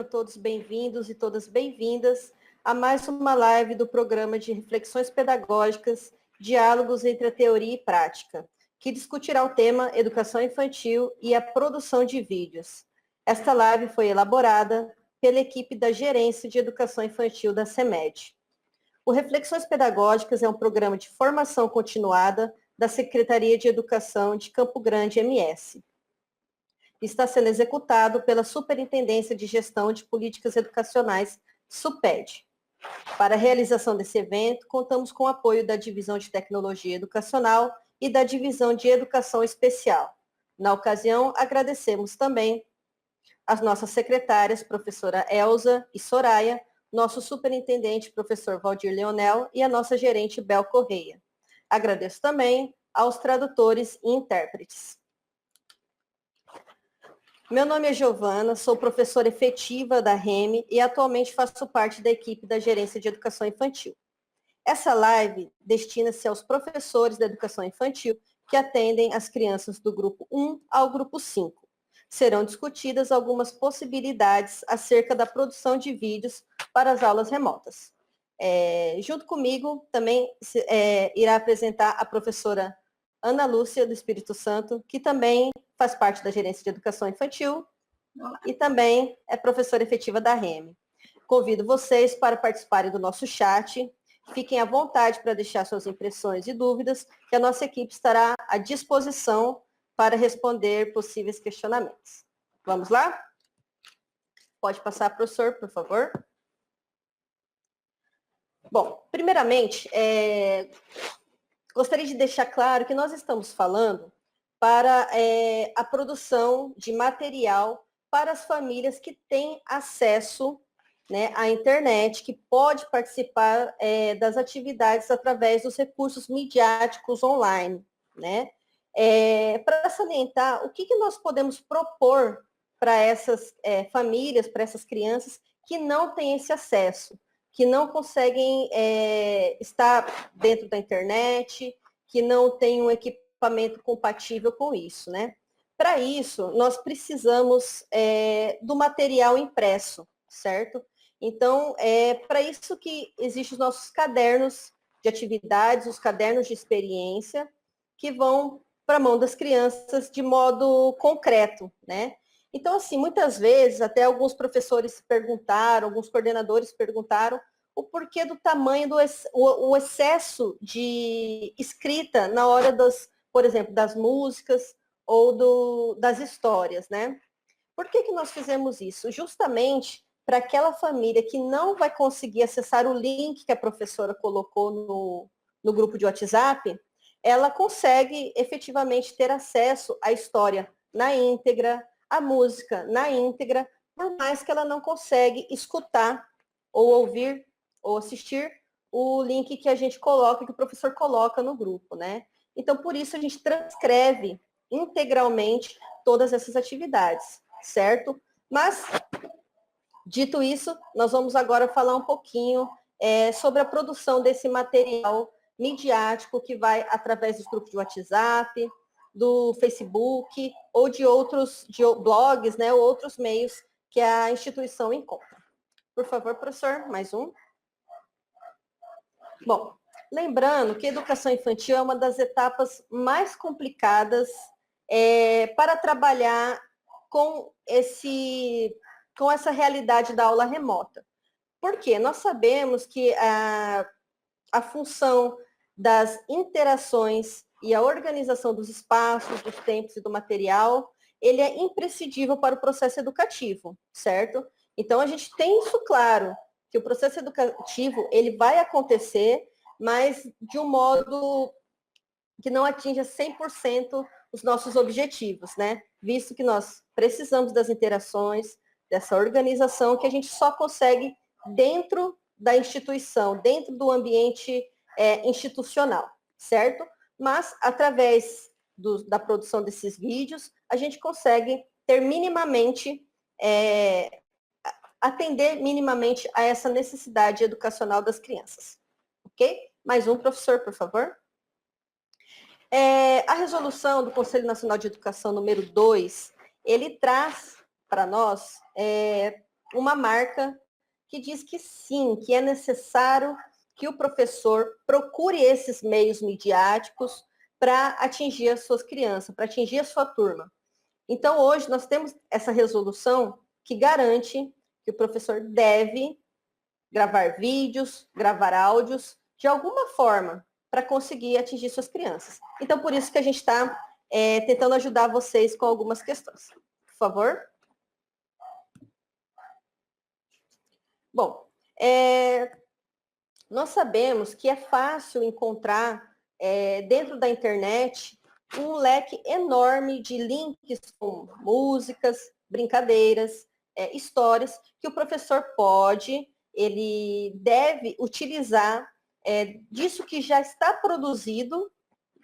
Sejam todos bem-vindos e todas bem-vindas a mais uma live do programa de reflexões pedagógicas, diálogos entre a teoria e prática, que discutirá o tema educação infantil e a produção de vídeos. Esta live foi elaborada pela equipe da Gerência de Educação Infantil da CEMED. O Reflexões Pedagógicas é um programa de formação continuada da Secretaria de Educação de Campo Grande, MS. Está sendo executado pela Superintendência de Gestão de Políticas Educacionais, SUPED. Para a realização desse evento, contamos com o apoio da Divisão de Tecnologia Educacional e da Divisão de Educação Especial. Na ocasião, agradecemos também as nossas secretárias, professora Elza e Soraya, nosso superintendente, professor Valdir Leonel, e a nossa gerente, Bel Correia. Agradeço também aos tradutores e intérpretes. Meu nome é Giovana, sou professora efetiva da REME e atualmente faço parte da equipe da Gerência de Educação Infantil. Essa live destina-se aos professores da educação infantil que atendem as crianças do grupo 1 ao grupo 5. Serão discutidas algumas possibilidades acerca da produção de vídeos para as aulas remotas. Junto comigo também irá apresentar a professora Ana Lúcia, do Espírito Santo, que também faz parte da Gerência de Educação Infantil e também é professora efetiva da REME. Convido vocês para participarem do nosso chat. Fiquem à vontade para deixar suas impressões e dúvidas, que a nossa equipe estará à disposição para responder possíveis questionamentos. Vamos lá? Pode passar, professor, por favor. Bom, primeiramente, gostaria de deixar claro que nós estamos falando para a produção de material para as famílias que têm acesso, né, à internet, que pode participar das atividades através dos recursos midiáticos online, né? Para salientar, o que nós podemos propor para essas famílias, para essas crianças que não têm esse acesso, que não conseguem estar dentro da internet, que não têm um equipamento compatível com isso, né? Para isso, nós precisamos do material impresso, certo? Então, é para isso que existem os nossos cadernos de atividades, os cadernos de experiência, que vão para a mão das crianças de modo concreto, né? Então, assim, muitas vezes, até alguns professores perguntaram, alguns coordenadores perguntaram o porquê do tamanho o excesso de escrita na hora por exemplo, das músicas ou das histórias, né? Por que nós fizemos isso? Justamente para aquela família que não vai conseguir acessar o link que a professora colocou no grupo de WhatsApp, ela consegue efetivamente ter acesso à história na íntegra, à música na íntegra, por mais que ela não consegue escutar ou ouvir ou assistir o link que a gente coloca, que o professor coloca no grupo, né? Então, por isso, a gente transcreve integralmente todas essas atividades, certo? Mas, dito isso, nós vamos agora falar um pouquinho sobre a produção desse material midiático que vai através dos grupos de WhatsApp, do Facebook ou de outros blogs, né, ou outros meios que a instituição encontra. Por favor, professor, mais um. Bom, lembrando que a educação infantil é uma das etapas mais complicadas para trabalhar com essa realidade da aula remota. Por quê? Nós sabemos que a função das interações e a organização dos espaços, dos tempos e do material, ele é imprescindível para o processo educativo, certo? Então, a gente tem isso claro, que o processo educativo, ele vai acontecer, mas de um modo que não atinja 100% os nossos objetivos, né? Visto que nós precisamos das interações, dessa organização, que a gente só consegue dentro da instituição, dentro do ambiente institucional, certo? Mas, através da produção desses vídeos, a gente consegue ter minimamente atender minimamente a essa necessidade educacional das crianças. Ok? Mais um, professor, por favor. A resolução do Conselho Nacional de Educação número 2, ele traz para nós uma marca que diz que sim, que é necessário que o professor procure esses meios midiáticos para atingir as suas crianças, para atingir a sua turma. Então, hoje, nós temos essa resolução que garante que o professor deve gravar vídeos, gravar áudios, de alguma forma, para conseguir atingir suas crianças. Então, por isso que a gente está tentando ajudar vocês com algumas questões. Por favor. Bom, nós sabemos que é fácil encontrar dentro da internet um leque enorme de links com músicas, brincadeiras, histórias que o professor ele deve utilizar disso que já está produzido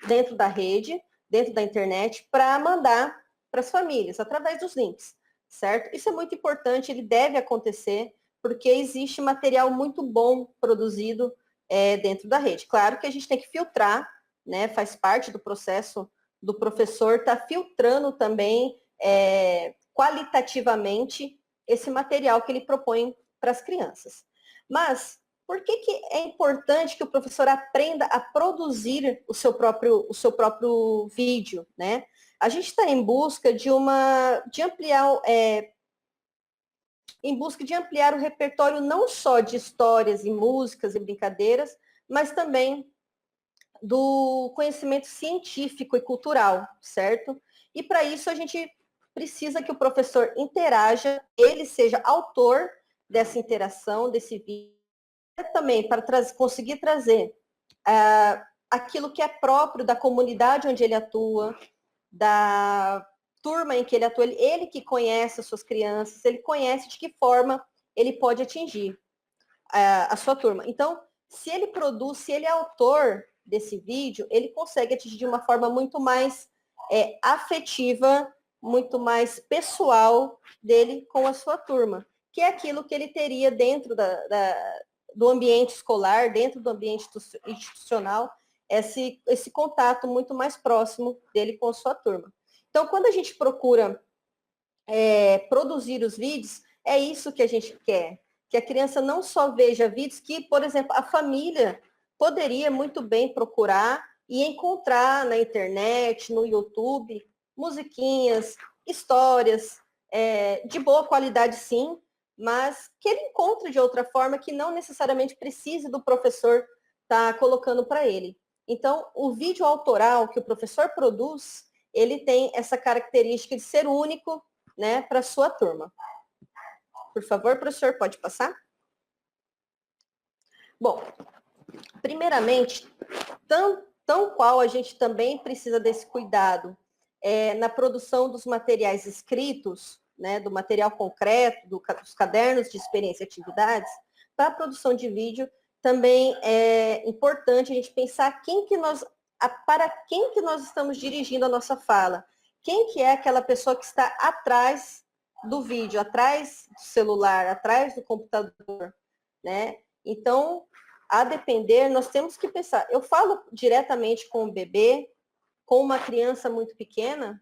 dentro da rede, dentro da internet, para mandar para as famílias, através dos links, certo? Isso é muito importante, ele deve acontecer, porque existe material muito bom produzido dentro da rede. Claro que a gente tem que filtrar, né? Faz parte do processo do professor estar filtrando também qualitativamente esse material que ele propõe para as crianças. Mas por que é importante que o professor aprenda a produzir o seu próprio vídeo, né? A gente está em busca de ampliar em busca de ampliar o repertório não só de histórias e músicas e brincadeiras, mas também do conhecimento científico e cultural, certo? E para isso a gente precisa que o professor interaja, ele seja autor dessa interação, desse vídeo, também para conseguir trazer aquilo que é próprio da comunidade onde ele atua, da turma em que ele atua, ele que conhece as suas crianças, ele conhece de que forma ele pode atingir a sua turma. Então, se ele produz, se ele é autor desse vídeo, ele consegue atingir de uma forma muito mais afetiva, muito mais pessoal dele com a sua turma, que é aquilo que ele teria dentro do ambiente escolar, dentro do ambiente institucional, esse contato muito mais próximo dele com a sua turma. Então, quando a gente procura produzir os vídeos, é isso que a gente quer, que a criança não só veja vídeos que, por exemplo, a família poderia muito bem procurar e encontrar na internet, no YouTube, musiquinhas, histórias de boa qualidade, sim, mas que ele encontre de outra forma que não necessariamente precise do professor estar colocando para ele. Então, o vídeo autoral que o professor produz, ele tem essa característica de ser único, né, para a sua turma. Por favor, professor, pode passar? Bom, primeiramente, tão qual a gente também precisa desse cuidado na produção dos materiais escritos, né, do material concreto, dos cadernos de experiência e atividades, para a produção de vídeo, também é importante a gente pensar para quem que nós estamos dirigindo a nossa fala. Quem que é aquela pessoa que está atrás do vídeo, atrás do celular, atrás do computador, né? Então, a depender, nós temos que pensar. Eu falo diretamente com o bebê, com uma criança muito pequena,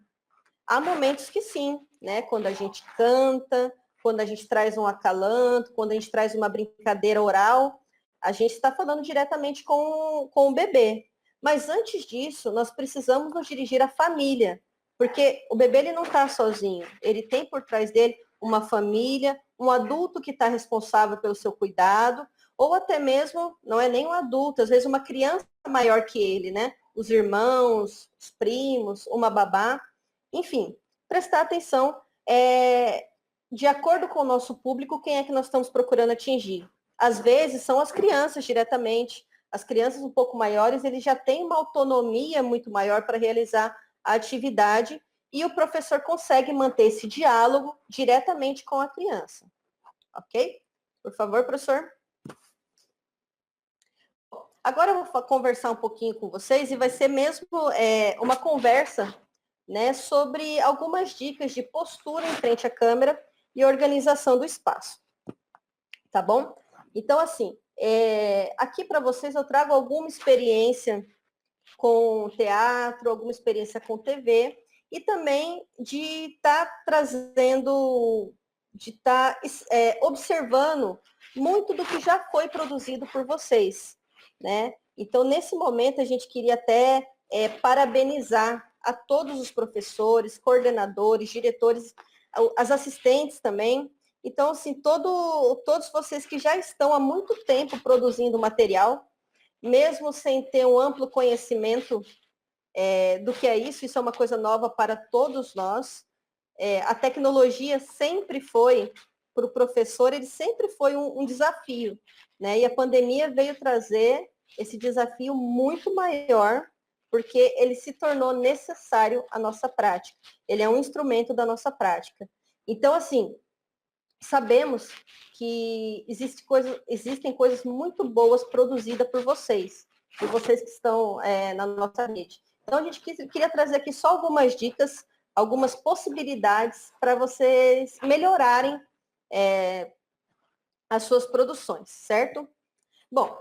há momentos que sim, né? Quando a gente canta, quando a gente traz um acalanto, quando a gente traz uma brincadeira oral, a gente está falando diretamente com o bebê. Mas antes disso, nós precisamos nos dirigir à família, porque o bebê ele não está sozinho, ele tem por trás dele uma família, um adulto que está responsável pelo seu cuidado, ou até mesmo, não é nem um adulto, às vezes uma criança maior que ele, né? Os irmãos, os primos, uma babá, enfim, prestar atenção de acordo com o nosso público, quem é que nós estamos procurando atingir. Às vezes são as crianças diretamente, as crianças um pouco maiores, eles já têm uma autonomia muito maior para realizar a atividade e o professor consegue manter esse diálogo diretamente com a criança. Ok? Por favor, professor. Agora eu vou conversar um pouquinho com vocês e vai ser mesmo uma conversa, né, sobre algumas dicas de postura em frente à câmera e organização do espaço. Tá bom? Então, assim, aqui para vocês eu trago alguma experiência com teatro, alguma experiência com TV e também de estar trazendo de estar observando muito do que já foi produzido por vocês, né? Então, nesse momento, a gente queria até parabenizar a todos os professores, coordenadores, diretores, as assistentes também. Então, assim, todos vocês que já estão há muito tempo produzindo material, mesmo sem ter um amplo conhecimento do que é isso é uma coisa nova para todos nós. A tecnologia sempre foi, para o professor, ele sempre foi um desafio, né? E a pandemia veio trazer esse desafio muito maior, porque ele se tornou necessário à nossa prática. Ele é um instrumento da nossa prática. Então, assim, sabemos que existem coisas muito boas produzidas por vocês que estão na nossa rede. Então, a gente queria trazer aqui só algumas dicas, algumas possibilidades para vocês melhorarem as suas produções, certo? Bom,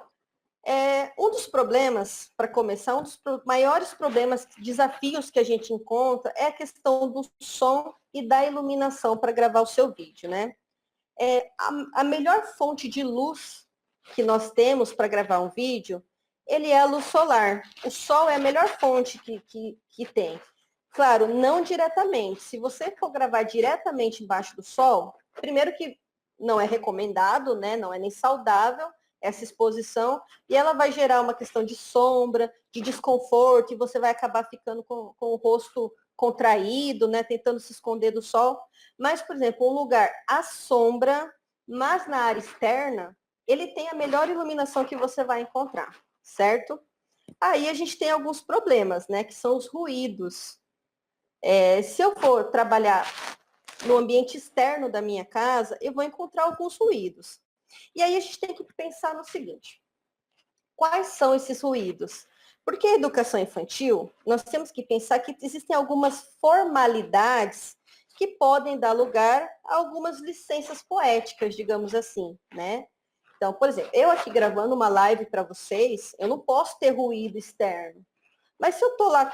um dos problemas, para começar, um dos maiores problemas, desafios que a gente encontra é a questão do som e da iluminação para gravar o seu vídeo, né? A melhor fonte de luz que nós temos para gravar um vídeo, ele é a luz solar. O sol é a melhor fonte que tem. Claro, não diretamente. Se você for gravar diretamente embaixo do sol, primeiro que não é recomendado, né? Não é nem saudável essa exposição, e ela vai gerar uma questão de sombra, de desconforto, e você vai acabar ficando com o rosto contraído, né? Tentando se esconder do sol. Mas, por exemplo, um lugar à sombra, mas na área externa, ele tem a melhor iluminação que você vai encontrar, certo? Aí a gente tem alguns problemas, né? Que são os ruídos. Se eu for trabalhar no ambiente externo da minha casa, eu vou encontrar alguns ruídos. E aí a gente tem que pensar no seguinte: quais são esses ruídos? Porque a educação infantil, nós temos que pensar que existem algumas formalidades que podem dar lugar a algumas licenças poéticas, digamos assim, né? Então, por exemplo, eu aqui gravando uma live para vocês, eu não posso ter ruído externo. Mas se eu estou lá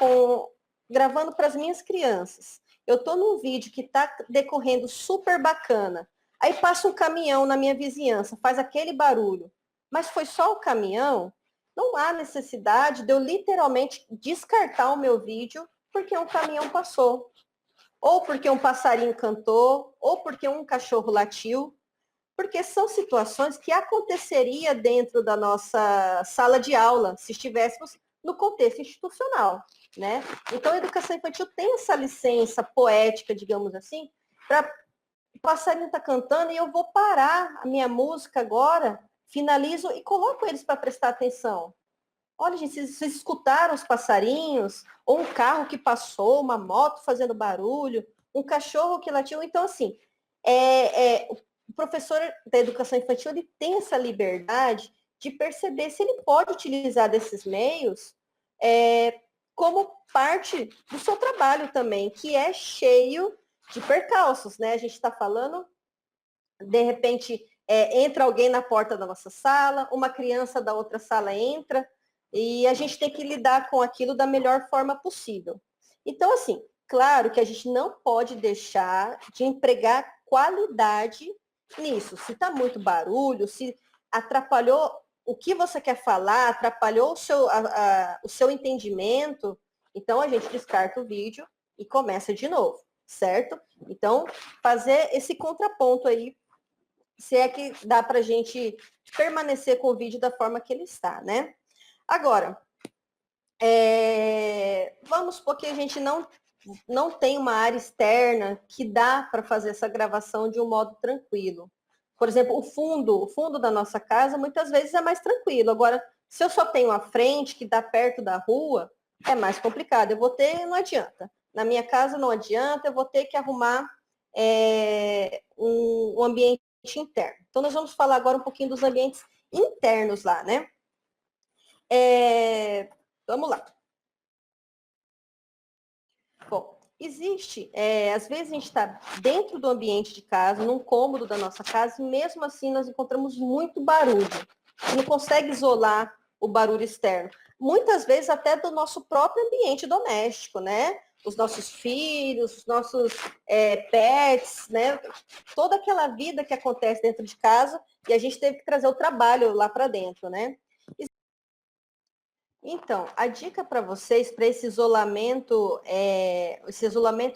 gravando para as minhas crianças, eu estou num vídeo que está decorrendo super bacana, aí passa um caminhão na minha vizinhança, faz aquele barulho, mas foi só o caminhão, não há necessidade de eu literalmente descartar o meu vídeo porque um caminhão passou, ou porque um passarinho cantou, ou porque um cachorro latiu, porque são situações que aconteceria dentro da nossa sala de aula, se estivéssemos no contexto institucional, né? Então, a educação infantil tem essa licença poética, digamos assim, para o passarinho estar cantando e eu vou parar a minha música agora, finalizo e coloco eles para prestar atenção. Olha, gente, vocês escutaram os passarinhos? Ou um carro que passou, uma moto fazendo barulho, um cachorro que latiu. Então, assim, o professor da educação infantil ele tem essa liberdade de perceber se ele pode utilizar desses meios como parte do seu trabalho também, que é cheio de percalços, né? A gente está falando, de repente, entra alguém na porta da nossa sala, uma criança da outra sala entra, e a gente tem que lidar com aquilo da melhor forma possível. Então, assim, claro que a gente não pode deixar de empregar qualidade nisso. Se está muito barulho, se atrapalhou o que você quer falar, atrapalhou o seu entendimento, então a gente descarta o vídeo e começa de novo, certo? Então, fazer esse contraponto aí, se é que dá para a gente permanecer com o vídeo da forma que ele está, né? Agora, vamos supor que a gente não tem uma área externa que dá para fazer essa gravação de um modo tranquilo. Por exemplo, o fundo da nossa casa muitas vezes é mais tranquilo. Agora, se eu só tenho a frente que dá perto da rua, é mais complicado. Não adianta. Na minha casa não adianta, eu vou ter que arrumar um ambiente interno. Então, nós vamos falar agora um pouquinho dos ambientes internos lá, né? Vamos lá. Bom, existe, às vezes a gente está dentro do ambiente de casa, num cômodo da nossa casa, e mesmo assim nós encontramos muito barulho. Não consegue isolar o barulho externo. Muitas vezes até do nosso próprio ambiente doméstico, né? os nossos filhos, os nossos pets, né? Toda aquela vida que acontece dentro de casa e a gente teve que trazer o trabalho lá para dentro, né? Então, a dica para vocês, para esse isolamento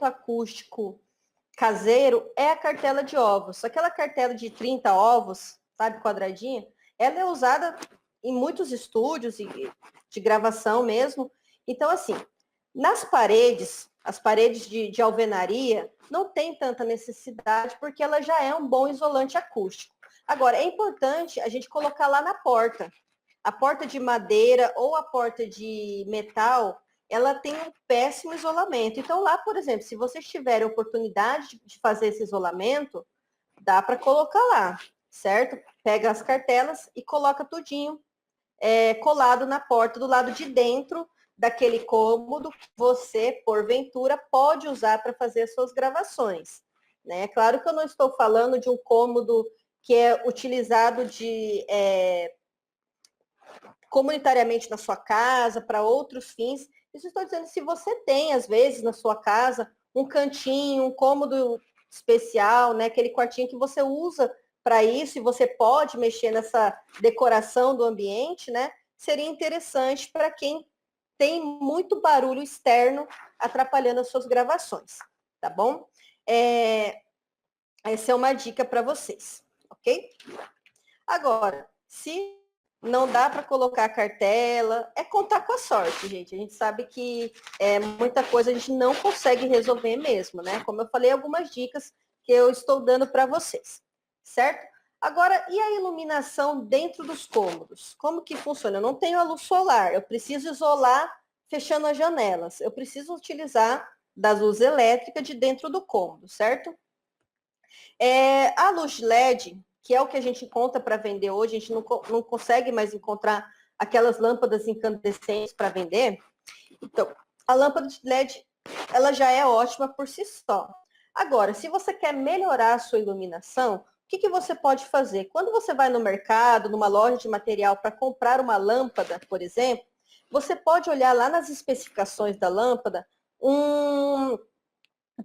acústico caseiro, é a cartela de ovos. Aquela cartela de 30 ovos, sabe, quadradinha, ela é usada em muitos estúdios de gravação mesmo. Então, assim, nas paredes, as paredes de alvenaria, não tem tanta necessidade, porque ela já é um bom isolante acústico. Agora, é importante a gente colocar lá na porta. A porta de madeira ou a porta de metal, ela tem um péssimo isolamento. Então, lá, por exemplo, se vocês tiverem oportunidade de fazer esse isolamento, dá para colocar lá, certo? Pega as cartelas e coloca tudinho colado na porta do lado de dentro daquele cômodo que você, porventura, pode usar para fazer as suas gravações. Né? Claro que eu não estou falando de um cômodo que é utilizado comunitariamente na sua casa, para outros fins. Isso estou dizendo, se você tem, às vezes, na sua casa, um cantinho, um cômodo especial, né? Aquele quartinho que você usa para isso e você pode mexer nessa decoração do ambiente, né? Seria interessante para quem tem muito barulho externo atrapalhando as suas gravações, tá bom? Essa é uma dica para vocês, ok? Agora, se não dá para colocar a cartela, é contar com a sorte, gente. A gente sabe que muita coisa a gente não consegue resolver mesmo, né? Como eu falei, algumas dicas que eu estou dando para vocês, certo? Agora, e a iluminação dentro dos cômodos? Como que funciona? Eu não tenho a luz solar, eu preciso isolar fechando as janelas. Eu preciso utilizar da luz elétrica de dentro do cômodo, certo? A luz LED, que é o que a gente encontra para vender hoje, a gente não consegue mais encontrar aquelas lâmpadas incandescentes para vender. Então, a lâmpada de LED, ela já é ótima por si só. Agora, se você quer melhorar a sua iluminação, o que você pode fazer? Quando você vai no mercado, numa loja de material para comprar uma lâmpada, por exemplo, você pode olhar lá nas especificações da lâmpada,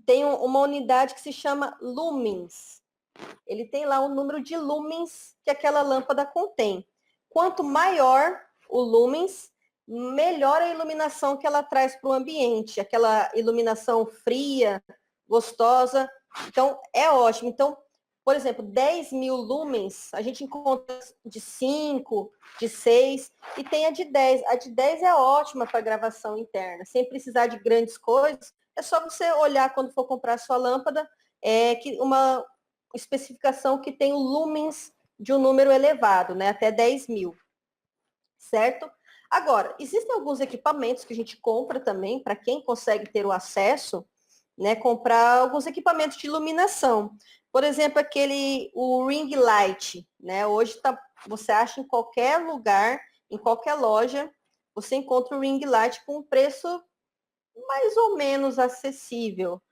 tem uma unidade que se chama lumens. Ele tem lá o número de lumens que aquela lâmpada contém. Quanto maior o lumens, melhor a iluminação que ela traz para o ambiente. Aquela iluminação fria, gostosa. Então, é ótimo. Então, por exemplo, 10.000 lumens, a gente encontra de 5, de 6 e tem a de 10. A de 10 é ótima para gravação interna, sem precisar de grandes coisas. É só você olhar quando for comprar a sua lâmpada, que uma especificação que tem o lumens de um número elevado, né, até 10.000, certo? Agora, existem alguns equipamentos que a gente compra também, para quem consegue ter o acesso, né, comprar alguns equipamentos de iluminação. Por exemplo, o ring light, né? Hoje você acha em qualquer lugar, em qualquer loja, você encontra o ring light com um preço mais ou menos acessível,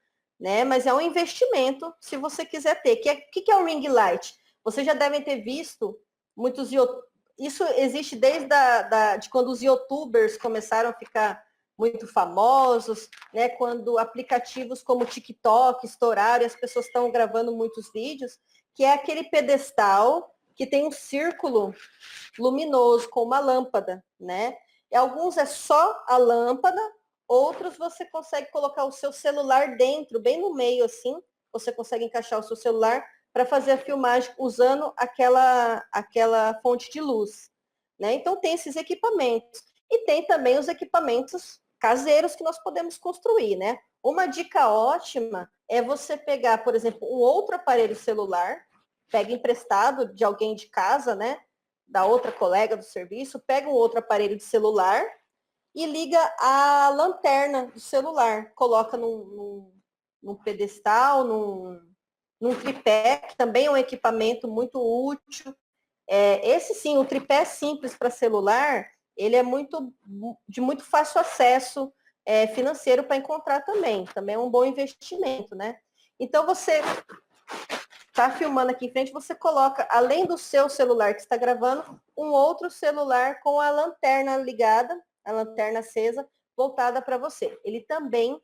né? Mas é um investimento se você quiser ter. O que é o ring light? Vocês já devem ter visto muitos isso existe desde de quando os youtubers começaram a ficar muito famosos, né? Quando aplicativos como o TikTok estouraram e as pessoas estão gravando muitos vídeos, que é aquele pedestal que tem um círculo luminoso com uma lâmpada, né? E alguns é só a lâmpada, outros você consegue colocar o seu celular dentro, bem no meio assim, você consegue encaixar o seu celular para fazer a filmagem usando aquela fonte de luz, né? Então tem esses equipamentos. E tem também os equipamentos caseiros que nós podemos construir, né? Uma dica ótima é você pegar, por exemplo, um outro aparelho celular, pega emprestado de alguém de casa, né? Da outra colega do serviço, pega um outro aparelho de celular e liga a lanterna do celular, coloca num pedestal, num tripé, que também é um equipamento muito útil. Esse sim, o tripé simples para celular, ele é de muito fácil acesso financeiro para encontrar também é um bom investimento, né? Então você está filmando aqui em frente, você coloca, além do seu celular que está gravando, um outro celular com a lanterna ligada, a lanterna acesa, voltada para você. Ele também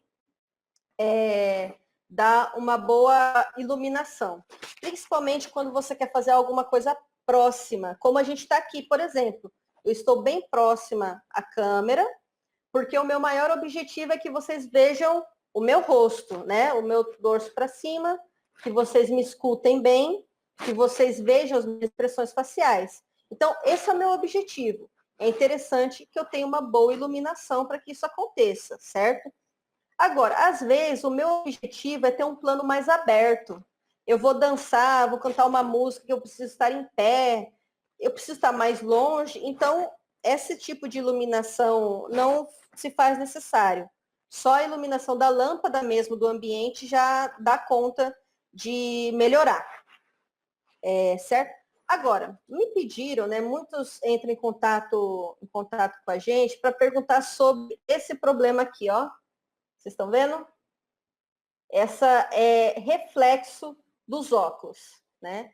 dá uma boa iluminação. Principalmente quando você quer fazer alguma coisa próxima, como a gente está aqui, por exemplo. Eu estou bem próxima à câmera, porque o meu maior objetivo é que vocês vejam o meu rosto, né? O meu dorso para cima, que vocês me escutem bem, que vocês vejam as minhas expressões faciais. Então, esse é o meu objetivo. É interessante que eu tenha uma boa iluminação para que isso aconteça, certo? Agora, às vezes, o meu objetivo é ter um plano mais aberto. Eu vou dançar, vou cantar uma música que eu preciso estar em pé, eu preciso estar mais longe. Então, esse tipo de iluminação não se faz necessário. Só a iluminação da lâmpada mesmo do ambiente já dá conta de melhorar, certo? Agora, me pediram, né? Muitos entram em contato com a gente para perguntar sobre esse problema aqui, ó. Vocês estão vendo? Essa é reflexo dos óculos, né?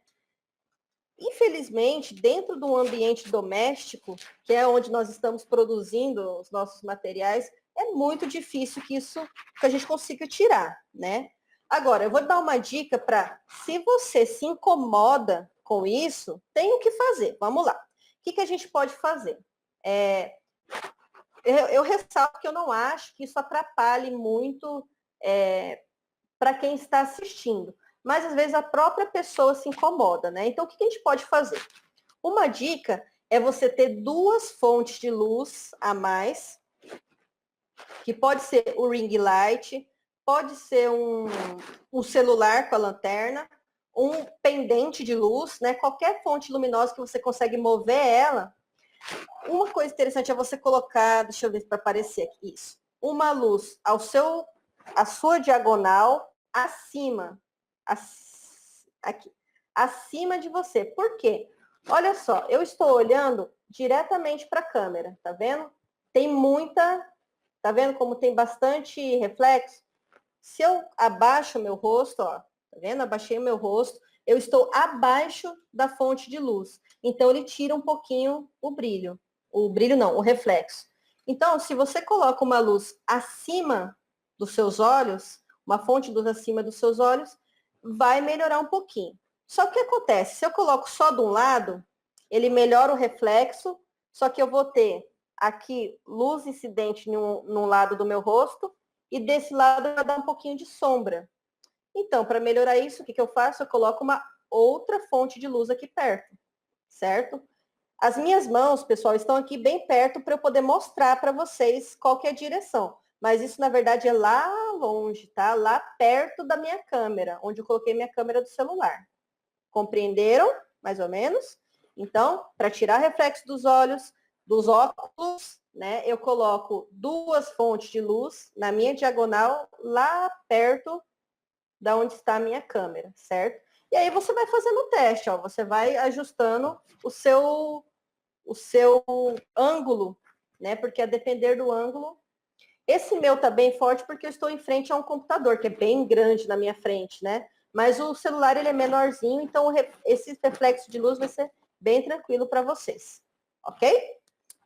Infelizmente, dentro de um ambiente doméstico, que é onde nós estamos produzindo os nossos materiais, é muito difícil que a gente consiga tirar, né? Agora, eu vou dar uma dica para, se você se incomoda com isso, tem o que fazer. Vamos lá. O que a gente pode fazer? Eu ressalto que eu não acho que isso atrapalhe muito para quem está assistindo. Mas às vezes a própria pessoa se incomoda, né? Então o que a gente pode fazer? Uma dica é você ter duas fontes de luz a mais, que pode ser o ring light, pode ser um celular com a lanterna, um pendente de luz, né? Qualquer fonte luminosa que você consegue mover ela. Uma coisa interessante é você colocar, deixa eu ver para aparecer aqui, isso. Uma luz a sua diagonal acima, aqui, acima de você. Por quê? Olha só, eu estou olhando diretamente para a câmera, tá vendo? Tá vendo como tem bastante reflexo? Se eu abaixo o meu rosto, ó, tá vendo? Abaixei o meu rosto, eu estou abaixo da fonte de luz. Então, ele tira um pouquinho o brilho. O brilho não, o reflexo. Então, se você coloca uma luz acima dos seus olhos, uma fonte de luz acima dos seus olhos, vai melhorar um pouquinho. Só que o que acontece? Se eu coloco só de um lado, ele melhora o reflexo, só que eu vou ter aqui luz incidente num lado do meu rosto e desse lado vai dar um pouquinho de sombra. Então, para melhorar isso, o que eu faço? Eu coloco uma outra fonte de luz aqui perto, certo? As minhas mãos, pessoal, estão aqui bem perto para eu poder mostrar para vocês qual que é a direção. Mas isso, na verdade, é lá longe, tá? Lá perto da minha câmera, onde eu coloquei minha câmera do celular. Compreenderam? Mais ou menos? Então, para tirar reflexo dos olhos, dos óculos, né, eu coloco duas fontes de luz na minha diagonal, lá perto da onde está a minha câmera, certo? E aí você vai fazendo o teste, ó, você vai ajustando o seu ângulo, né? Porque a depender do ângulo. Esse meu tá bem forte porque eu estou em frente a um computador, que é bem grande na minha frente, né? Mas o celular ele é menorzinho, então esse reflexo de luz vai ser bem tranquilo para vocês, ok?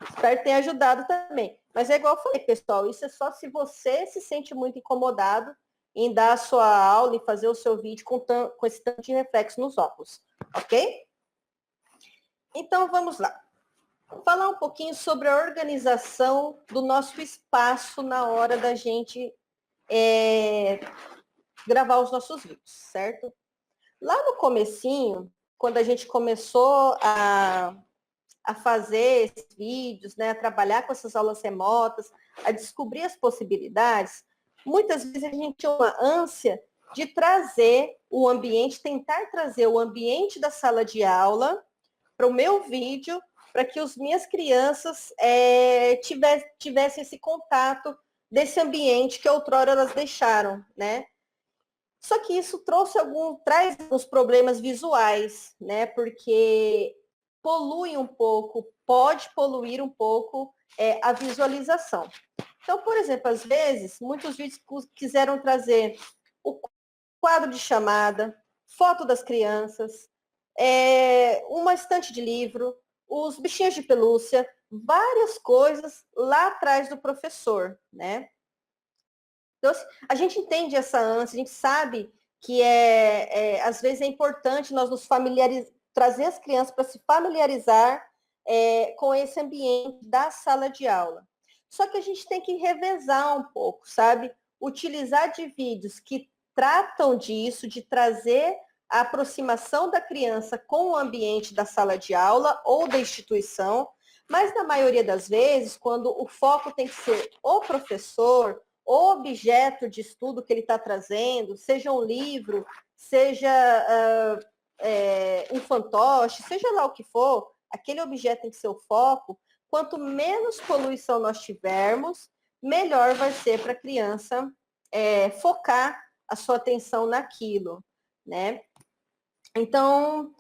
Espero que tenha ajudado também. Mas é igual eu falei, pessoal, isso é só se você se sente muito incomodado em dar a sua aula e fazer o seu vídeo com esse tanto de reflexo nos óculos, ok? Então, vamos lá. Vou falar um pouquinho sobre a organização do nosso espaço na hora da gente gravar os nossos vídeos, certo? Lá no comecinho, quando a gente começou a fazer esses vídeos, né, a trabalhar com essas aulas remotas, a descobrir as possibilidades, muitas vezes a gente tinha uma ânsia de trazer o ambiente, tentar trazer o ambiente da sala de aula para o meu vídeo, para que as minhas crianças tivessem esse contato desse ambiente que outrora elas deixaram, né? Só que isso traz alguns problemas visuais, né? Porque polui um pouco, pode poluir um pouco a visualização. Então, por exemplo, às vezes, muitos vídeos quiseram trazer o quadro de chamada, foto das crianças, uma estante de livro, os bichinhos de pelúcia, várias coisas lá atrás do professor, né? Então, assim, a gente entende essa ânsia, a gente sabe que às vezes é importante nós nos familiarizar, trazer as crianças para se familiarizar com esse ambiente da sala de aula. Só que a gente tem que revezar um pouco, sabe? Utilizar de vídeos que tratam disso, de trazer a aproximação da criança com o ambiente da sala de aula ou da instituição, mas na maioria das vezes, quando o foco tem que ser o professor, o objeto de estudo que ele está trazendo, seja um livro, seja um fantoche, seja lá o que for, aquele objeto tem que ser o foco. Quanto menos poluição nós tivermos, melhor vai ser para a criança focar a sua atenção naquilo, né? Então,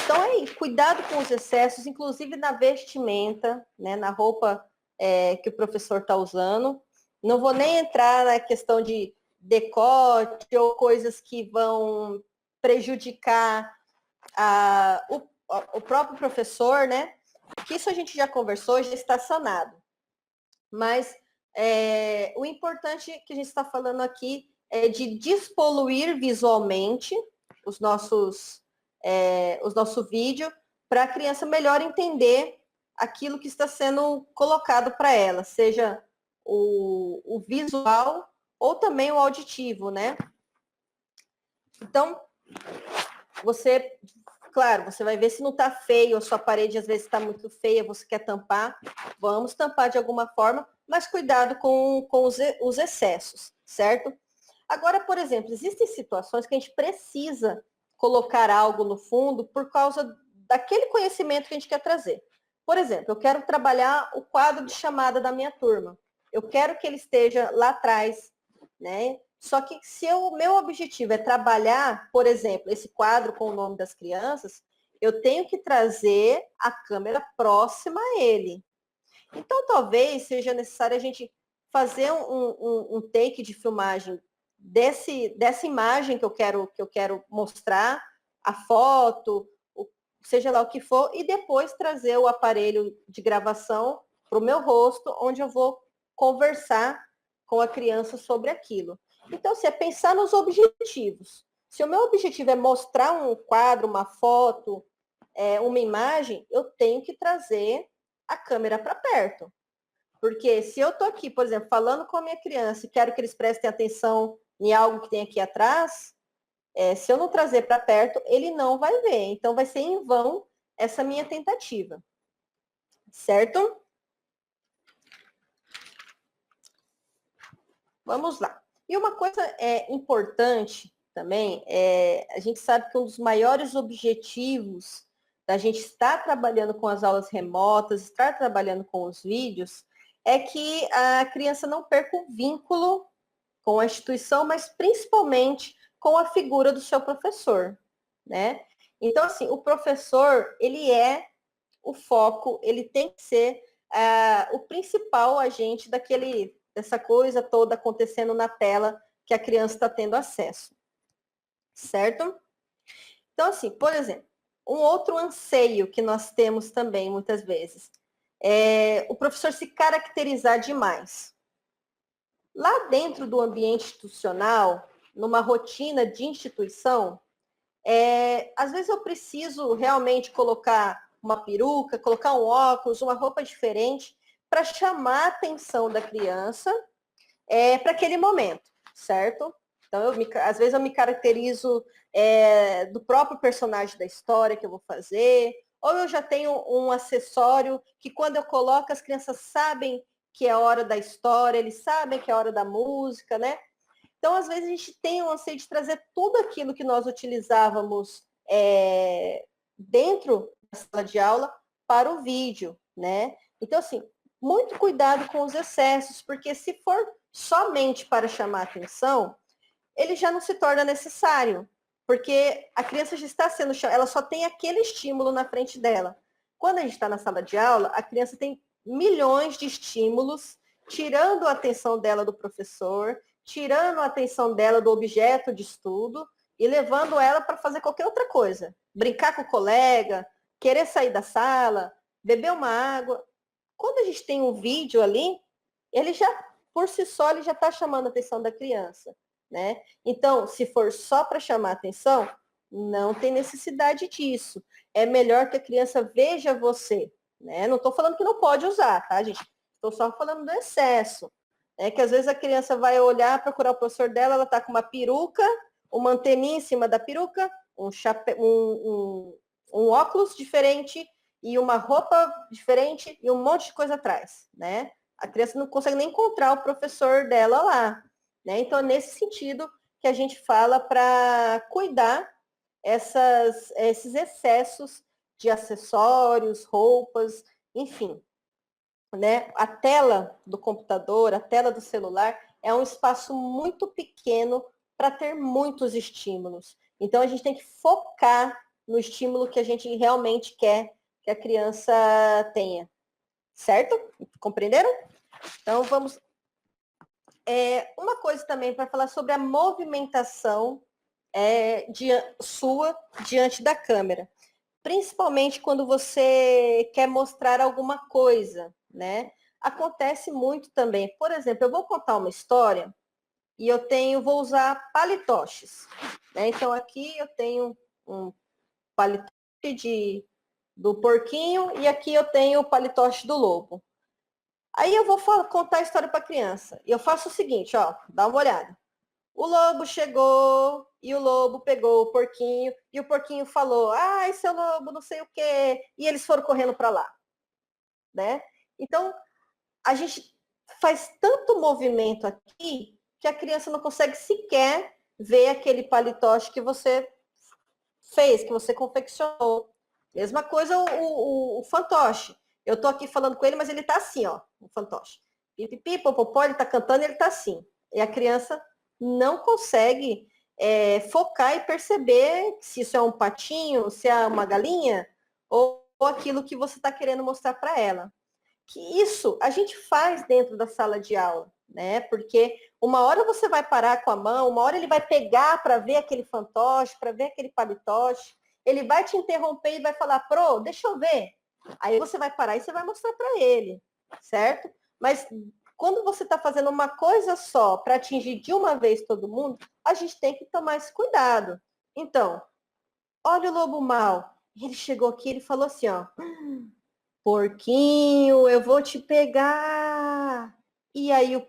aí, cuidado com os excessos, inclusive na vestimenta, né, na roupa que o professor está usando. Não vou nem entrar na questão de decote ou coisas que vão prejudicar o próprio professor, né? Que isso a gente já conversou, já está sanado. Mas o importante que a gente está falando aqui é de despoluir visualmente o nosso vídeo para a criança melhor entender aquilo que está sendo colocado para ela, seja o visual ou também o auditivo, né? Então, claro, você vai ver se não está feio, a sua parede às vezes está muito feia, você quer tampar, vamos tampar de alguma forma, mas cuidado com os excessos, certo? Agora, por exemplo, existem situações que a gente precisa colocar algo no fundo por causa daquele conhecimento que a gente quer trazer. Por exemplo, eu quero trabalhar o quadro de chamada da minha turma. Eu quero que ele esteja lá atrás, né? Só que se o meu objetivo é trabalhar, por exemplo, esse quadro com o nome das crianças, eu tenho que trazer a câmera próxima a ele. Então, talvez seja necessário a gente fazer um take de filmagem dessa imagem que eu quero mostrar, a foto, seja lá o que for, e depois trazer o aparelho de gravação para o meu rosto, onde eu vou conversar com a criança sobre aquilo. Então, se é pensar nos objetivos. Se o meu objetivo é mostrar um quadro, uma foto, uma imagem, eu tenho que trazer a câmera para perto. Porque se eu estou aqui, por exemplo, falando com a minha criança e quero que eles prestem atenção em algo que tem aqui atrás, se eu não trazer para perto, ele não vai ver. Então, vai ser em vão essa minha tentativa. Certo? Vamos lá. E uma coisa importante também, a gente sabe que um dos maiores objetivos da gente estar trabalhando com as aulas remotas, estar trabalhando com os vídeos, é que a criança não perca o vínculo com a instituição, mas principalmente com a figura do seu professor, né? Então, assim, o professor, ele é o foco, ele tem que ser o principal agente dessa coisa toda acontecendo na tela que a criança está tendo acesso, certo? Então, assim, por exemplo, um outro anseio que nós temos também, muitas vezes, é o professor se caracterizar demais. Lá dentro do ambiente institucional, numa rotina de instituição, às vezes eu preciso realmente colocar uma peruca, colocar um óculos, uma roupa diferente, para chamar a atenção da criança para aquele momento, certo? Então, às vezes eu me caracterizo do próprio personagem da história que eu vou fazer, ou eu já tenho um acessório que quando eu coloco, as crianças sabem que é hora da história, eles sabem que é hora da música, né? Então, às vezes, a gente tem o anseio de trazer tudo aquilo que nós utilizávamos dentro da sala de aula para o vídeo, né? Então, assim, muito cuidado com os excessos, porque se for somente para chamar atenção, ele já não se torna necessário, porque a criança já está sendo chamada, ela só tem aquele estímulo na frente dela. Quando a gente está na sala de aula, a criança tem milhões de estímulos, tirando a atenção dela do professor, tirando a atenção dela do objeto de estudo e levando ela para fazer qualquer outra coisa. Brincar com o colega, querer sair da sala, beber uma água. Quando a gente tem um vídeo ali, ele já por si só ele já está chamando a atenção da criança, né? Então, se for só para chamar a atenção, não tem necessidade disso. É melhor que a criança veja você, né? Não estou falando que não pode usar, tá, gente? Estou só falando do excesso. É que às vezes a criança vai olhar, procurar o professor dela, ela está com uma peruca, uma anteninha em cima da peruca, um, um óculos diferente e uma roupa diferente e um monte de coisa atrás, né? A criança não consegue nem encontrar o professor dela lá, né? Então, é nesse sentido que a gente fala para cuidar esses excessos de acessórios, roupas, enfim, né? A tela do computador, a tela do celular é um espaço muito pequeno para ter muitos estímulos. Então, a gente tem que focar no estímulo que a gente realmente quer que a criança tenha. Certo? Compreenderam? Então, vamos... uma coisa também para falar sobre a movimentação sua diante da câmera. Principalmente quando você quer mostrar alguma coisa, né? Acontece muito também. Por exemplo, eu vou contar uma história e vou usar palitoches. Né? Então, aqui eu tenho um palitoche do porquinho e aqui eu tenho o palitoche do lobo. Aí eu vou contar a história para a criança. E eu faço o seguinte, ó, dá uma olhada. O lobo chegou e o lobo pegou o porquinho e o porquinho falou, ai, seu lobo, não sei o quê. E eles foram correndo para lá, né? Então, a gente faz tanto movimento aqui que a criança não consegue sequer ver aquele palitoche que você fez, que você confeccionou. Mesma coisa o fantoche. Eu tô aqui falando com ele, mas ele tá assim, ó, o fantoche. Pipipi, popopó, ele tá cantando, ele tá assim. E a criança não consegue focar e perceber se isso é um patinho, se é uma galinha, ou aquilo que você está querendo mostrar para ela. Que isso a gente faz dentro da sala de aula, né? Porque uma hora você vai parar com a mão, uma hora ele vai pegar para ver aquele fantoche, para ver aquele palitoche, ele vai te interromper e vai falar, pro, deixa eu ver. Aí você vai parar e você vai mostrar para ele, certo? Mas quando você está fazendo uma coisa só para atingir de uma vez todo mundo, a gente tem que tomar esse cuidado. Então, olha o lobo mau. Ele chegou aqui, ele falou assim, ó, porquinho, eu vou te pegar. E aí o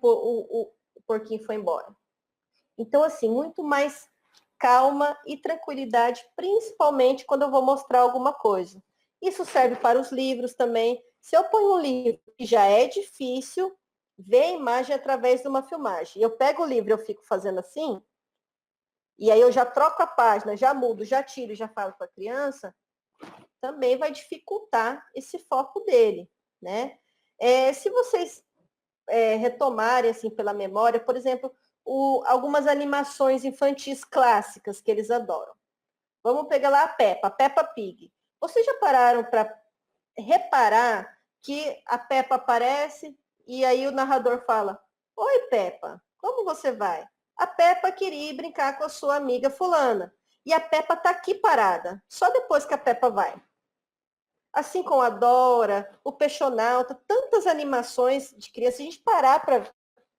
porquinho foi embora. Então, assim, muito mais calma e tranquilidade, principalmente quando eu vou mostrar alguma coisa. Isso serve para os livros também. Se eu ponho um livro que já é difícil, ver a imagem através de uma filmagem. Eu pego o livro, eu fico fazendo assim, e aí eu já troco a página, já mudo, já tiro, já falo com a criança, também vai dificultar esse foco dele, né? Se vocês retomarem assim pela memória, por exemplo, algumas animações infantis clássicas que eles adoram. Vamos pegar lá a Peppa Pig. Vocês já pararam para reparar que a Peppa aparece e aí o narrador fala: Oi, Peppa, como você vai? A Peppa queria ir brincar com a sua amiga fulana. E a Peppa está aqui parada, só depois que a Peppa vai. Assim como a Dora, o Peixonauta, tantas animações de criança, se a gente parar para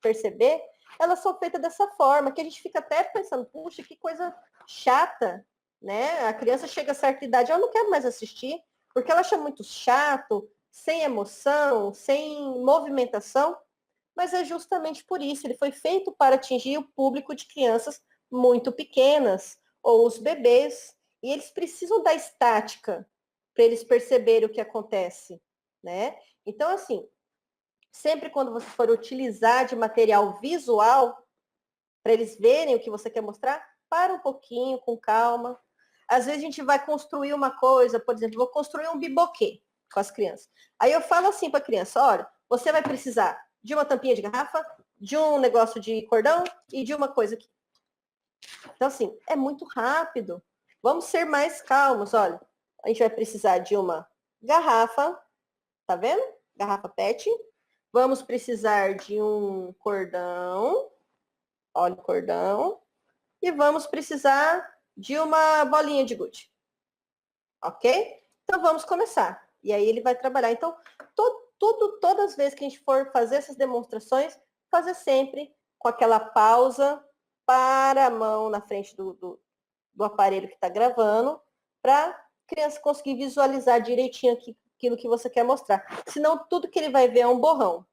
perceber, elas são feitas dessa forma, que a gente fica até pensando, puxa, que coisa chata, né? A criança chega a certa idade, ela não quer mais assistir, porque ela acha muito chato, sem emoção, sem movimentação, mas é justamente por isso, ele foi feito para atingir o público de crianças muito pequenas, ou os bebês, e eles precisam da estática, para eles perceberem o que acontece, né? Então, assim, sempre quando você for utilizar de material visual, para eles verem o que você quer mostrar, para um pouquinho, com calma. Às vezes a gente vai construir uma coisa, por exemplo, vou construir um biboquê com as crianças. Aí eu falo assim para a criança, olha, você vai precisar de uma tampinha de garrafa, de um negócio de cordão e de uma coisa aqui. Então, assim, é muito rápido. Vamos ser mais calmos, olha a gente vai precisar de uma garrafa, tá vendo? Garrafa PET. Vamos precisar de um cordão, olha o cordão. E vamos precisar de uma bolinha de gude. Ok? Então vamos começar. E aí ele vai trabalhar. Então, todas as vezes que a gente for fazer essas demonstrações, fazer sempre com aquela pausa, para a mão na frente do aparelho que está gravando, para a criança conseguir visualizar direitinho aquilo que você quer mostrar. Senão, tudo que ele vai ver é um borrão.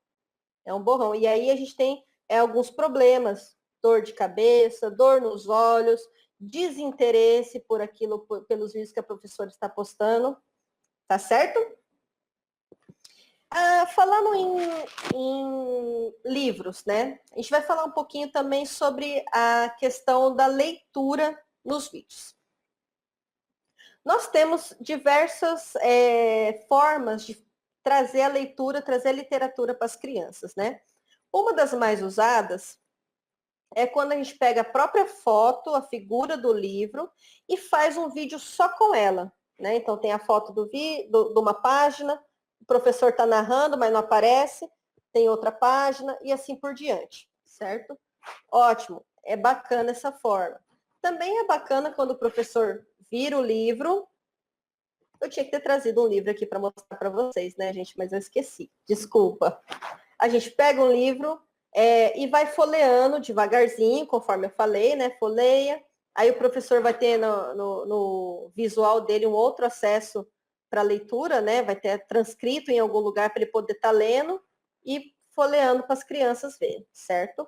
É um borrão. E aí a gente tem alguns problemas, dor de cabeça, dor nos olhos, desinteresse por aquilo, pelos vídeos que a professora está postando. Tá certo? Falando em livros, né? A gente vai falar um pouquinho também sobre a questão da leitura nos vídeos. Nós temos diversas formas de trazer a leitura, trazer a literatura para as crianças, né? Uma das mais usadas é quando a gente pega a própria foto, a figura do livro e faz um vídeo só com ela, né? Então tem a foto de uma página, o professor está narrando, mas não aparece, tem outra página e assim por diante, certo? Ótimo, é bacana essa forma. Também é bacana quando o professor vira o livro. Eu tinha que ter trazido um livro aqui para mostrar para vocês, né, gente? Mas eu esqueci. Desculpa. A gente pega um livro e vai folheando devagarzinho, conforme eu falei, né? Folheia. Aí o professor vai ter no visual dele um outro acesso para leitura, né? Vai ter transcrito em algum lugar para ele poder estar lendo e folheando para as crianças verem, certo?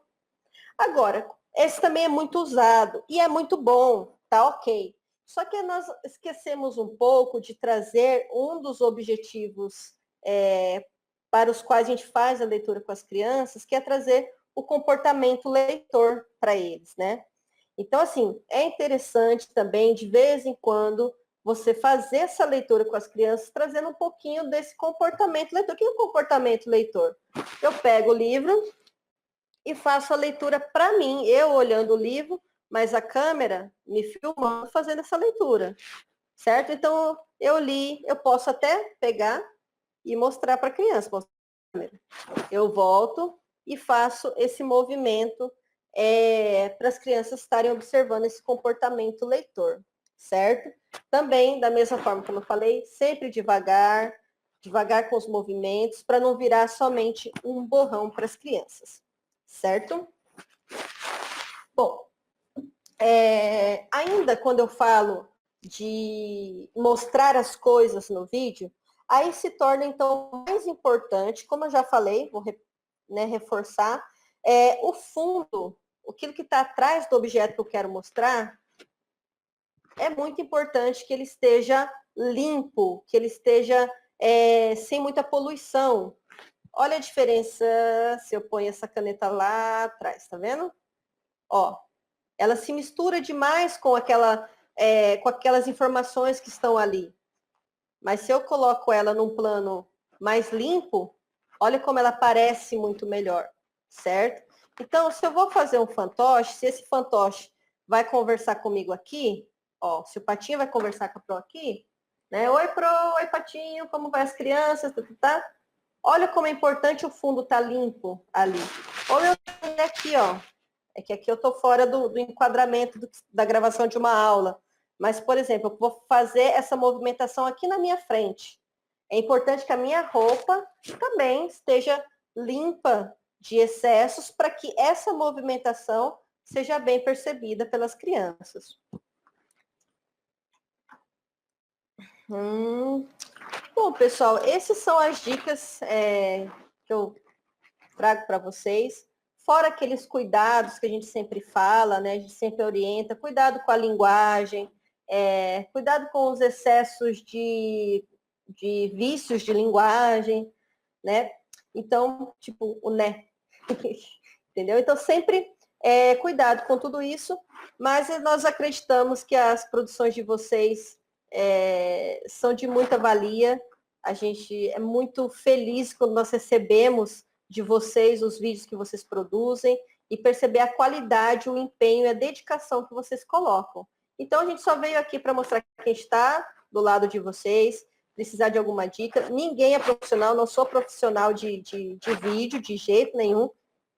Agora, esse também é muito usado e é muito bom, tá ok. Só que nós esquecemos um pouco de trazer um dos objetivos para os quais a gente faz a leitura com as crianças, que é trazer o comportamento leitor para eles, né? Então, assim, é interessante também, de vez em quando, você fazer essa leitura com as crianças, trazendo um pouquinho desse comportamento leitor. O que é o comportamento leitor? Eu pego o livro e faço a leitura para mim, eu olhando o livro, mas a câmera me filmando fazendo essa leitura, certo? Então, eu li, eu posso até pegar e mostrar para a criança. Eu volto e faço esse movimento para as crianças estarem observando esse comportamento leitor, certo? Também, da mesma forma como eu falei, sempre devagar, devagar com os movimentos, para não virar somente um borrão para as crianças, certo? Bom, ainda quando eu falo de mostrar as coisas no vídeo, aí se torna, então, mais importante, como eu já falei, vou reforçar, o fundo, aquilo que está atrás do objeto que eu quero mostrar, é muito importante que ele esteja limpo, que ele esteja sem muita poluição. Olha a diferença se eu ponho essa caneta lá atrás, tá vendo? Ó, ela se mistura demais com aquelas informações que estão ali. Mas se eu coloco ela num plano mais limpo, olha como ela parece muito melhor, certo? Então, se eu vou fazer um fantoche, se esse fantoche vai conversar comigo aqui, ó, se o Patinho vai conversar com a Pro aqui, né? Oi, Pro, oi, Patinho, como vai as crianças, tá? Olha como é importante o fundo estar limpo ali. Ou eu tenho aqui, ó, é que aqui eu estou fora do enquadramento da gravação de uma aula. Mas, por exemplo, eu vou fazer essa movimentação aqui na minha frente. É importante que a minha roupa também esteja limpa de excessos para que essa movimentação seja bem percebida pelas crianças. Bom, pessoal, essas são as dicas que eu trago para vocês. Fora aqueles cuidados que a gente sempre fala, né? A gente sempre orienta, cuidado com a linguagem, cuidado com os excessos de vícios de linguagem, né? Então, tipo, o né. Entendeu? Então, sempre cuidado com tudo isso, mas nós acreditamos que as produções de vocês são de muita valia. A gente é muito feliz quando nós recebemos de vocês os vídeos que vocês produzem e perceber a qualidade, o empenho e a dedicação que vocês colocam. Então, a gente só veio aqui para mostrar quem está do lado de vocês, precisar de alguma dica. Ninguém é profissional, não sou profissional de vídeo, de jeito nenhum.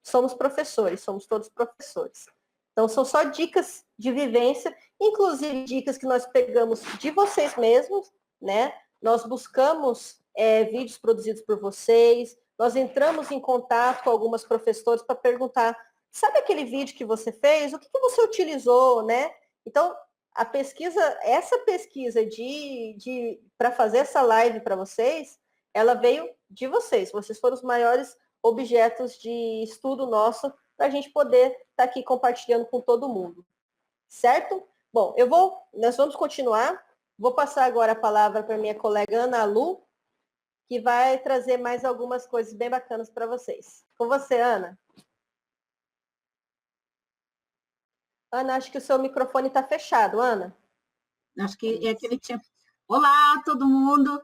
Somos professores, somos todos professores. Então, são só dicas de vivência, inclusive dicas que nós pegamos de vocês mesmos, né? Nós buscamos vídeos produzidos por vocês, nós entramos em contato com algumas professores para perguntar, sabe aquele vídeo que você fez? O que você utilizou, né? Então, a pesquisa, essa pesquisa para fazer essa live para vocês, ela veio de vocês. Vocês foram os maiores objetos de estudo nosso para a gente poder estar aqui compartilhando com todo mundo. Certo? Bom, nós vamos continuar. Vou passar agora a palavra para minha colega Ana Lu, que vai trazer mais algumas coisas bem bacanas para vocês. Com você, Ana. Ana, acho que o seu microfone está fechado, Ana. Acho que é que ele tinha... Olá, todo mundo.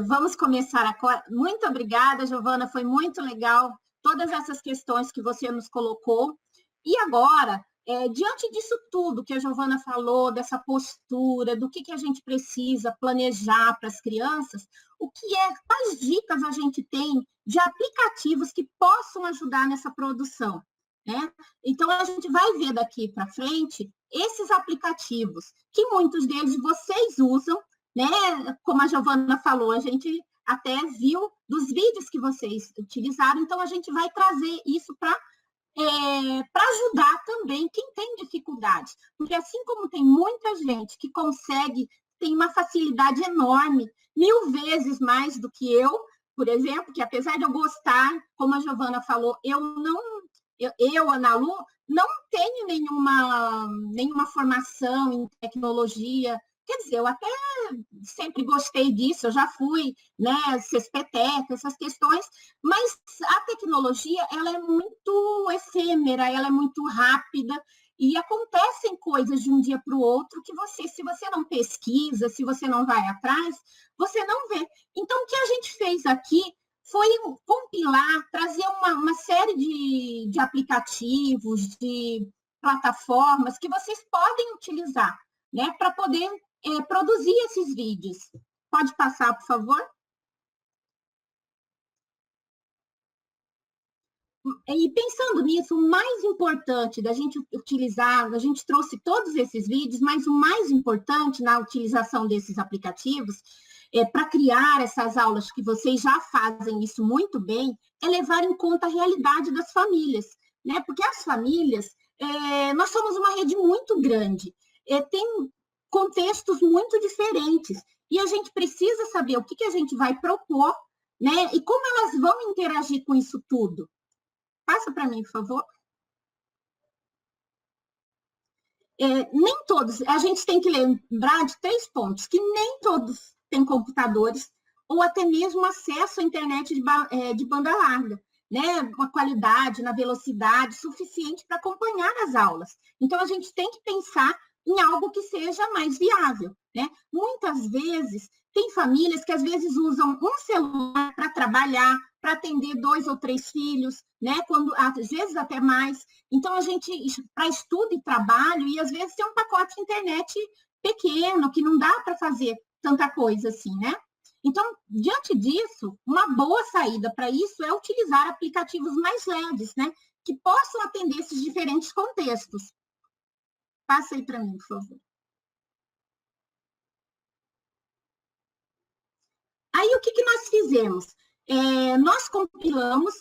Vamos começar agora. Muito obrigada, Giovana, foi muito legal todas essas questões que você nos colocou. E agora, diante disso tudo que a Giovana falou, dessa postura, do que a gente precisa planejar para as crianças, quais dicas a gente tem de aplicativos que possam ajudar nessa produção, né? Então, a gente vai ver daqui para frente esses aplicativos, que muitos deles vocês usam, né? Como a Giovana falou, a gente até viu dos vídeos que vocês utilizaram, então a gente vai trazer isso para ajudar também quem tem dificuldade. Porque assim como tem muita gente que consegue, tem uma facilidade enorme, 1000 vezes mais do que eu, por exemplo, que apesar de eu gostar, como a Giovana falou, Ana Lu, não tenho nenhuma formação em tecnologia. Quer dizer, eu até sempre gostei disso, eu já fui, né, CESPTEC, essas questões, mas a tecnologia, ela é muito efêmera, ela é muito rápida, e acontecem coisas de um dia para o outro que se você não pesquisa, se você não vai atrás, você não vê. Então, o que a gente fez aqui foi compilar, trazer uma série de aplicativos, de plataformas que vocês podem utilizar, né, para poder produzir esses vídeos. Pode passar, por favor? E pensando nisso, o mais importante da gente utilizar, a gente trouxe todos esses vídeos, mas o mais importante na utilização desses aplicativos, para criar essas aulas, que vocês já fazem isso muito bem, é levar em conta a realidade das famílias, né? Porque as famílias, nós somos uma rede muito grande, tem contextos muito diferentes, e a gente precisa saber o que a gente vai propor, né? E como elas vão interagir com isso tudo. Passa para mim, por favor. Nem todos, a gente tem que lembrar de 3 pontos, que nem todos têm computadores ou até mesmo acesso à internet de banda larga, né? Uma qualidade, na velocidade suficiente para acompanhar as aulas. Então, a gente tem que pensar em algo que seja mais viável, né? Muitas vezes, tem famílias que às vezes usam um celular para trabalhar, para atender 2 ou 3 filhos, né? Às vezes até mais. Então, a gente, para estudo e trabalho, e às vezes tem um pacote de internet pequeno, que não dá para fazer tanta coisa assim, né? Então, diante disso, uma boa saída para isso é utilizar aplicativos mais leves, né? Que possam atender esses diferentes contextos. Passa aí para mim, por favor. Aí, o que nós fizemos? Nós compilamos,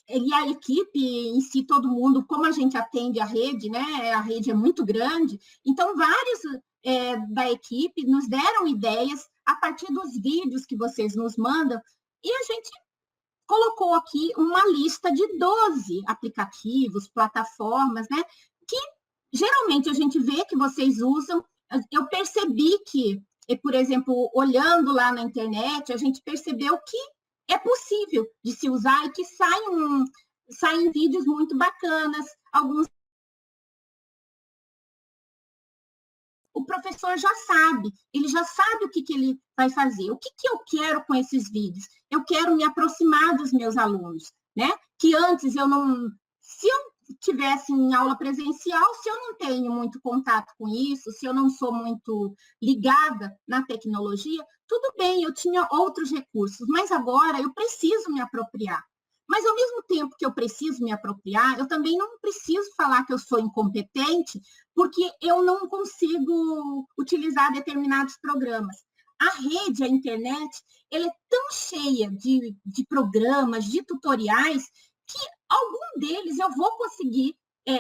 e a equipe em si, todo mundo, como a gente atende a rede, né? A rede é muito grande, então vários da equipe nos deram ideias a partir dos vídeos que vocês nos mandam, e a gente colocou aqui uma lista de 12 aplicativos, plataformas, né? Que geralmente a gente vê que vocês usam. Eu percebi que, por exemplo, olhando lá na internet, a gente percebeu que é possível de se usar e que saem vídeos muito bacanas, alguns. O professor já sabe, ele já sabe o que ele vai fazer. O que eu quero com esses vídeos? Eu quero me aproximar dos meus alunos, né? Que antes se eu tivesse em aula presencial, se eu não tenho muito contato com isso, se eu não sou muito ligada na tecnologia, tudo bem, eu tinha outros recursos, mas agora eu preciso me apropriar. Mas, ao mesmo tempo que eu preciso me apropriar, eu também não preciso falar que eu sou incompetente, porque eu não consigo utilizar determinados programas. a rede, a internet, ela é tão cheia de programas, de tutoriais, que algum deles eu vou conseguir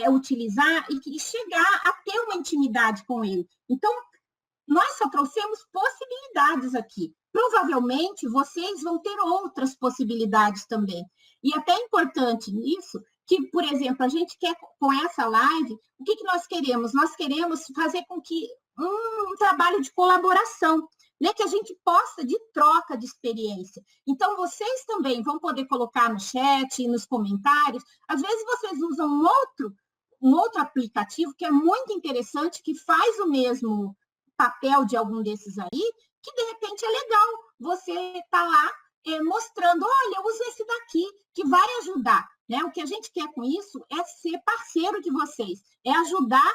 utilizar e chegar a ter uma intimidade com ele. Então, nós só trouxemos possibilidades aqui. Provavelmente, vocês vão ter outras possibilidades também. E até é importante nisso, que, por exemplo, a gente quer, com essa live, o que nós queremos? Nós queremos fazer com que um trabalho de colaboração, né, que a gente possa de troca de experiência. Então, vocês também vão poder colocar no chat e nos comentários. Às vezes, vocês usam um outro aplicativo que é muito interessante, que faz o mesmo papel de algum desses aí, que de repente é legal você estar lá mostrando, olha, eu uso esse daqui, que vai ajudar. Né? O que a gente quer com isso é ser parceiro de vocês, é ajudar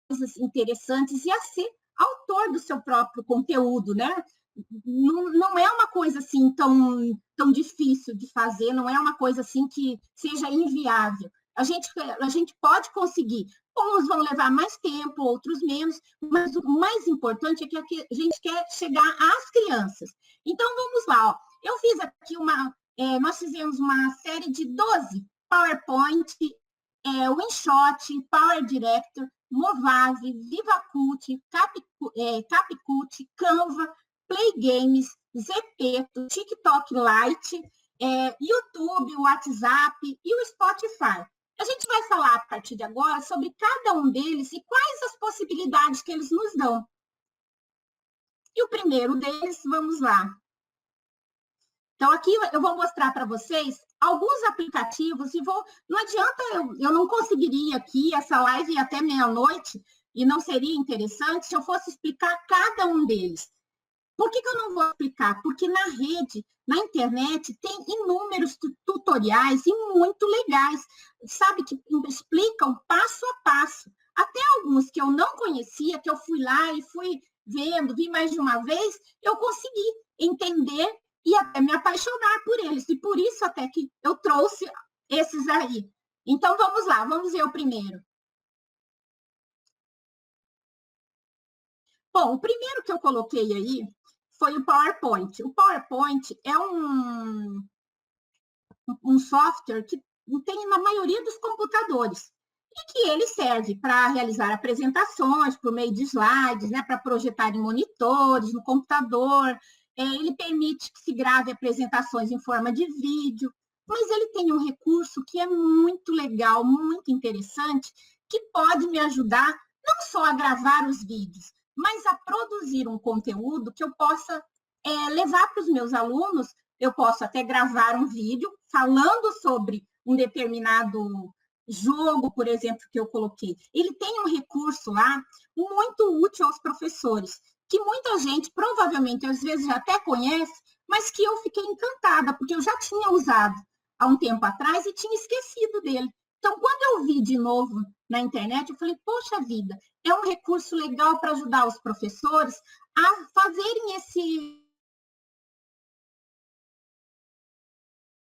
coisas interessantes e a ser autor do seu próprio conteúdo, né? Não é uma coisa assim tão difícil de fazer, não é uma coisa assim que seja inviável. A gente pode conseguir. Uns vão levar mais tempo, outros menos, mas o mais importante é que a gente quer chegar às crianças. Então, vamos lá. Ó. Eu fiz aqui nós fizemos uma série de 12 PowerPoint, OneShot, Power Director, Movave, VivaCult, Capcut, Canva, Play Games, Zepeto, TikTok Lite, YouTube, WhatsApp e o Spotify. A gente vai falar a partir de agora sobre cada um deles e quais as possibilidades que eles nos dão. E o primeiro deles, vamos lá. Então, aqui eu vou mostrar para vocês alguns aplicativos e não adianta, eu não conseguiria aqui essa live até meia-noite e não seria interessante se eu fosse explicar cada um deles. Por que eu não vou explicar? Porque na rede, na internet, tem inúmeros tutoriais e muito legais, sabe, que explicam passo a passo. Até alguns que eu não conhecia, que eu fui lá e fui vendo, vi mais de uma vez, eu consegui entender e até me apaixonar por eles. E por isso até que eu trouxe esses aí. Então, vamos lá, vamos ver o primeiro. Bom, o primeiro que eu coloquei aí foi o PowerPoint. O PowerPoint é um software que tem na maioria dos computadores e que ele serve para realizar apresentações por meio de slides, né, para projetar em monitores, no computador. Ele permite que se grave apresentações em forma de vídeo, mas ele tem um recurso que é muito legal, muito interessante, que pode me ajudar não só a gravar os vídeos, mas a produzir um conteúdo que eu possa levar para os meus alunos. Eu posso até gravar um vídeo falando sobre um determinado jogo, por exemplo, que eu coloquei. Ele tem um recurso lá muito útil aos professores, que muita gente, provavelmente, às vezes já até conhece, mas que eu fiquei encantada, porque eu já tinha usado há um tempo atrás e tinha esquecido dele. Então, quando eu vi de novo na internet, eu falei, poxa vida, é um recurso legal para ajudar os professores a fazerem esse...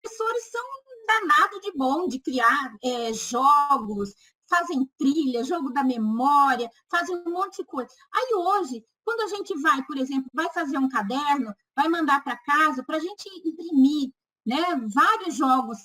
Os professores são danados de bom, de criar jogos, fazem trilha, jogo da memória, fazem um monte de coisa. Aí hoje, quando a gente vai, por exemplo, vai fazer um caderno, vai mandar para casa, para a gente imprimir, né, vários jogos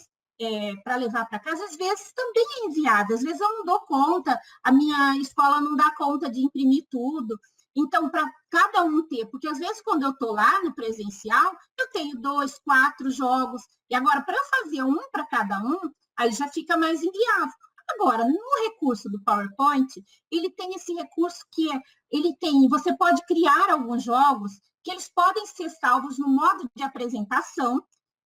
para levar para casa, às vezes também é enviado, às vezes eu não dou conta, a minha escola não dá conta de imprimir tudo. Então, para cada um ter, porque às vezes quando eu estou lá no presencial, eu tenho 2, 4 jogos, e agora para eu fazer um para cada um, aí já fica mais inviável. Agora, no recurso do PowerPoint, ele tem esse recurso que você pode criar alguns jogos que eles podem ser salvos no modo de apresentação,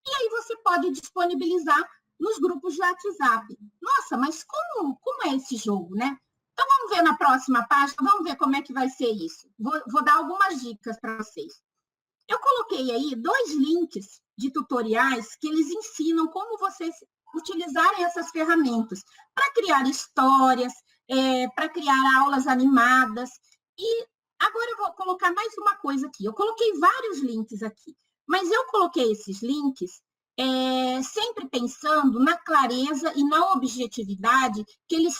e aí você pode disponibilizar nos grupos de WhatsApp. Nossa, mas como é esse jogo, né? Então, vamos ver na próxima página, vamos ver como é que vai ser isso. Vou dar algumas dicas para vocês. Eu coloquei aí 2 links de tutoriais que eles ensinam como vocês utilizarem essas ferramentas para criar histórias, para criar aulas animadas. E agora eu vou colocar mais uma coisa aqui. Eu coloquei vários links aqui, mas eu coloquei esses links sempre pensando na clareza e na objetividade que eles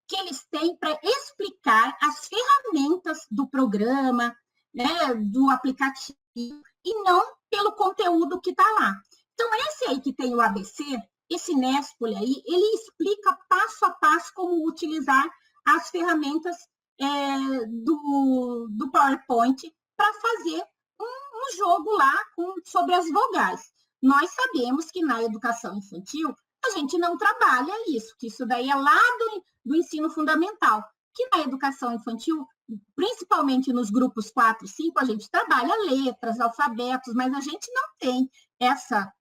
que eles têm para explicar as ferramentas do programa, né, do aplicativo, e não pelo conteúdo que está lá. Então, esse aí que tem o ABC, esse Nespoli aí, ele explica passo a passo como utilizar as ferramentas do PowerPoint para fazer um jogo lá sobre as vogais. Nós sabemos que na educação infantil a gente não trabalha isso, que isso daí é lá do ensino fundamental, que na educação infantil, principalmente nos grupos 4 e 5, a gente trabalha letras, alfabetos, mas a gente não tem essa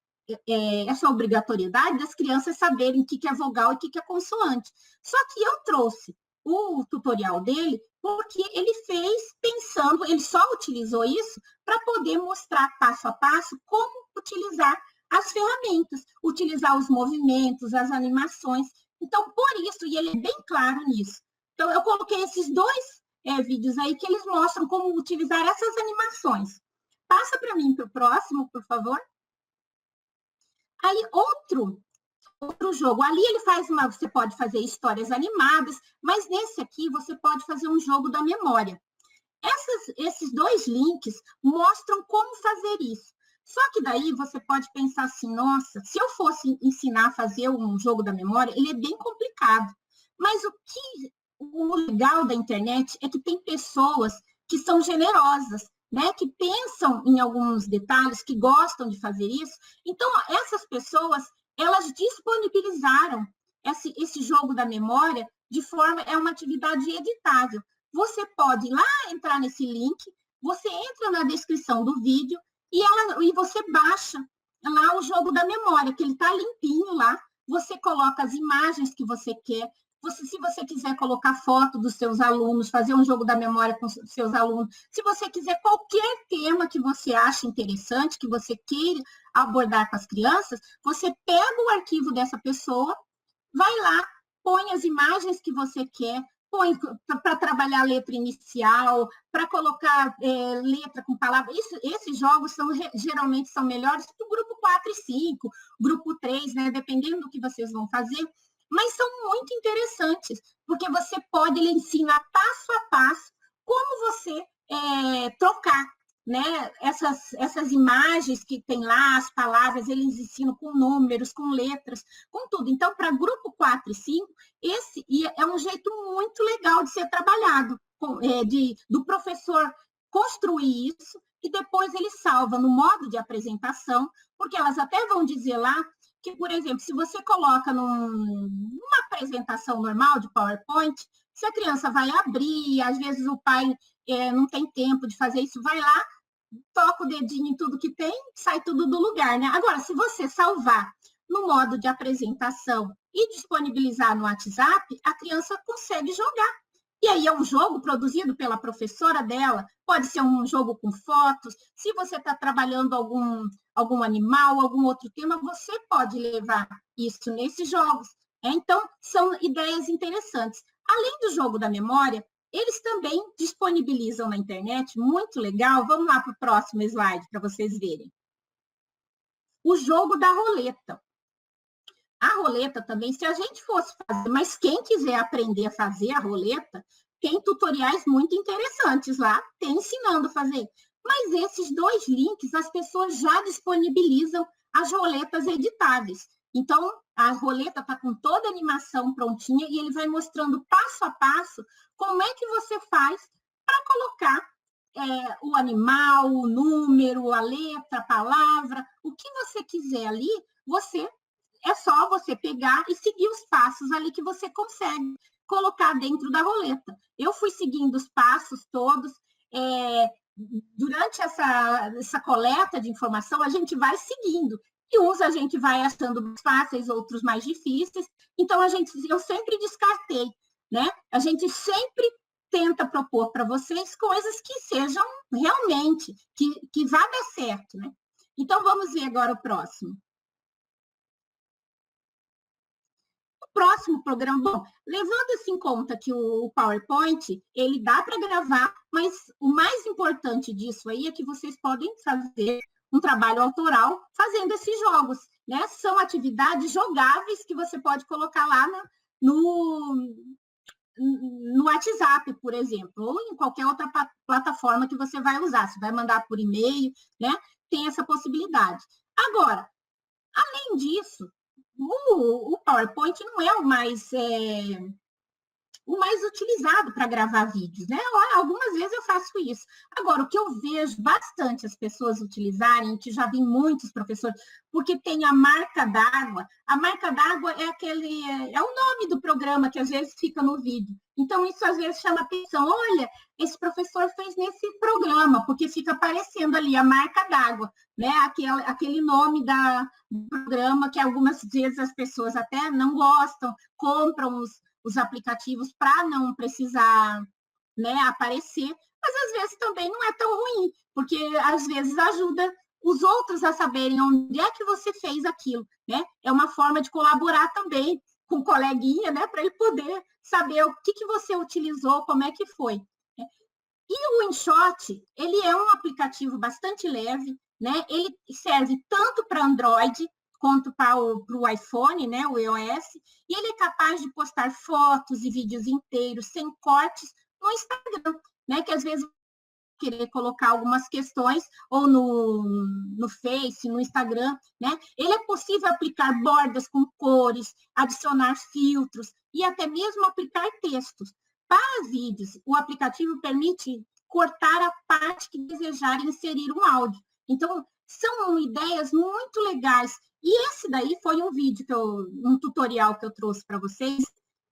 obrigatoriedade das crianças saberem o que é vogal e o que é consoante. Só que eu trouxe o tutorial dele porque ele fez pensando, ele só utilizou isso para poder mostrar passo a passo como utilizar as ferramentas, utilizar os movimentos, as animações. Então, por isso, e ele é bem claro nisso. Então, eu coloquei esses dois vídeos aí que eles mostram como utilizar essas animações. Passa para mim para o próximo, por favor. Aí, outro jogo. Ali ele faz você pode fazer histórias animadas, mas nesse aqui você pode fazer um jogo da memória. Esses dois links mostram como fazer isso. Só que daí você pode pensar assim, nossa, se eu fosse ensinar a fazer um jogo da memória, ele é bem complicado. Mas o legal da internet é que tem pessoas que são generosas, né, que pensam em alguns detalhes, que gostam de fazer isso. Então, essas pessoas, elas disponibilizaram esse jogo da memória de forma, é uma atividade editável. Você pode ir lá, entrar nesse link, você entra na descrição do vídeo e você baixa lá o jogo da memória, que ele está limpinho lá, você coloca as imagens que você quer, se você quiser colocar foto dos seus alunos, fazer um jogo da memória com seus alunos, se você quiser qualquer tema que você acha interessante, que você queira abordar com as crianças, você pega o arquivo dessa pessoa, vai lá, põe as imagens que você quer, põe para trabalhar a letra inicial, para colocar letra com palavra. Esses jogos geralmente são melhores para o grupo 4 e 5, grupo 3, né? Dependendo do que vocês vão fazer, mas são muito interessantes, porque ele ensina passo a passo como você trocar, né? Essas imagens que tem lá, as palavras, eles ensinam com números, com letras, com tudo. Então, para grupo 4 e 5, esse é um jeito muito legal de ser trabalhado, do professor construir isso, e depois ele salva no modo de apresentação, porque elas até vão dizer lá que, por exemplo, se você coloca numa apresentação normal de PowerPoint, se a criança vai abrir, às vezes o pai não tem tempo de fazer isso, vai lá, toca o dedinho em tudo que tem, sai tudo do lugar, né? Agora, se você salvar no modo de apresentação e disponibilizar no WhatsApp, a criança consegue jogar. E aí é um jogo produzido pela professora dela, pode ser um jogo com fotos. Se você está trabalhando algum animal, algum outro tema, você pode levar isso nesses jogos. Então, são ideias interessantes. Além do jogo da memória, eles também disponibilizam na internet, muito legal. Vamos lá para o próximo slide, para vocês verem. O jogo da roleta. A roleta também, se a gente fosse fazer, mas quem quiser aprender a fazer a roleta, tem tutoriais muito interessantes lá, tem ensinando a fazer. Mas esses dois links, as pessoas já disponibilizam as roletas editáveis. Então, a roleta está com toda a animação prontinha e ele vai mostrando passo a passo como é que você faz para colocar o animal, o número, a letra, a palavra, o que você quiser ali, é só você pegar e seguir os passos ali que você consegue colocar dentro da roleta. Eu fui seguindo os passos todos. Durante essa coleta de informação, a gente vai seguindo. E uns a gente vai achando mais fáceis, outros mais difíceis. Então, eu sempre descartei, né? A gente sempre tenta propor para vocês coisas que sejam realmente, que vá dar certo, né? Então, vamos ver agora o próximo. Próximo programa, bom, levando-se em conta que o PowerPoint, ele dá para gravar, mas o mais importante disso aí é que vocês podem fazer um trabalho autoral fazendo esses jogos, né? São atividades jogáveis que você pode colocar lá no WhatsApp, por exemplo, ou em qualquer outra plataforma que você vai usar. Você vai mandar por e-mail, né? Tem essa possibilidade. Agora, além disso, o PowerPoint não é o mais utilizado para gravar vídeos, né? Algumas vezes eu faço isso. Agora, o que eu vejo bastante as pessoas utilizarem, que já vi muitos professores, porque tem a marca d'água. A marca d'água é o nome do programa que às vezes fica no vídeo. Então, isso às vezes chama atenção. Olha, esse professor fez nesse programa, porque fica aparecendo ali a marca d'água, né? Aquele nome do programa que algumas vezes as pessoas até não gostam, compram os aplicativos para não precisar, né, aparecer, mas às vezes também não é tão ruim, porque às vezes ajuda os outros a saberem onde é que você fez aquilo, né? É uma forma de colaborar também com o coleguinha, né, para ele poder saber o que você utilizou, como é que foi. E o InShot, ele é um aplicativo bastante leve, né? Ele serve tanto para Android quanto para o iPhone, né, o iOS, e ele é capaz de postar fotos e vídeos inteiros, sem cortes, no Instagram, né, que às vezes querer colocar algumas questões, ou no Face, no Instagram, né? Ele é possível aplicar bordas com cores, adicionar filtros e até mesmo aplicar textos. Para vídeos, o aplicativo permite cortar a parte que desejar e inserir um áudio. Então, são ideias muito legais. E esse daí foi um vídeo, um tutorial que eu trouxe para vocês,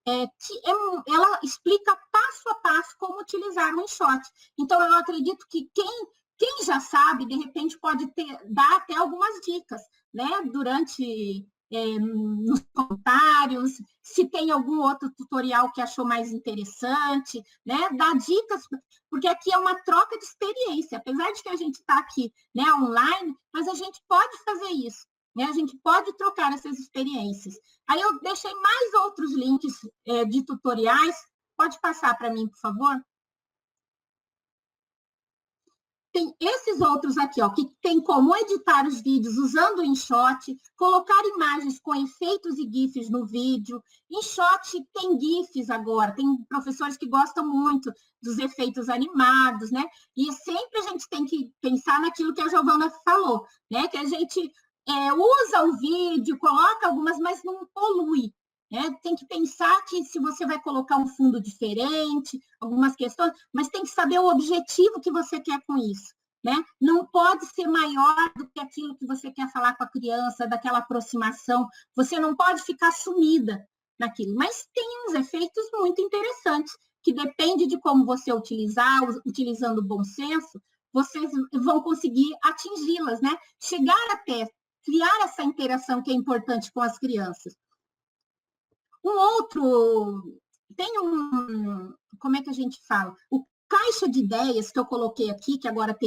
ela explica passo a passo como utilizar o InShot. Então, eu acredito que quem já sabe, de repente, pode dar até algumas dicas, né? Durante, nos comentários, se tem algum outro tutorial que achou mais interessante, né? Dá dicas, porque aqui é uma troca de experiência. Apesar de que a gente está aqui, né, online, mas a gente pode fazer isso. Né? A gente pode trocar essas experiências. Aí eu deixei mais outros links de tutoriais. Pode passar para mim, por favor? Tem esses outros aqui, ó, que tem como editar os vídeos usando o InShot, colocar imagens com efeitos e GIFs no vídeo. InShot tem GIFs agora, tem professores que gostam muito dos efeitos animados, né? E sempre a gente tem que pensar naquilo que a Giovana falou, né? Que a gente usa o vídeo, coloca algumas, mas não polui. Né? Tem que pensar que se você vai colocar um fundo diferente, algumas questões, mas tem que saber o objetivo que você quer com isso. Né? Não pode ser maior do que aquilo que você quer falar com a criança, daquela aproximação. Você não pode ficar sumida naquilo. Mas tem uns efeitos muito interessantes, que depende de como você utilizar, utilizando o bom senso, vocês vão conseguir atingi-las, né? Chegar até criar essa interação que é importante com as crianças. Um outro, como é que a gente fala? O caixa de ideias que eu coloquei aqui, que agora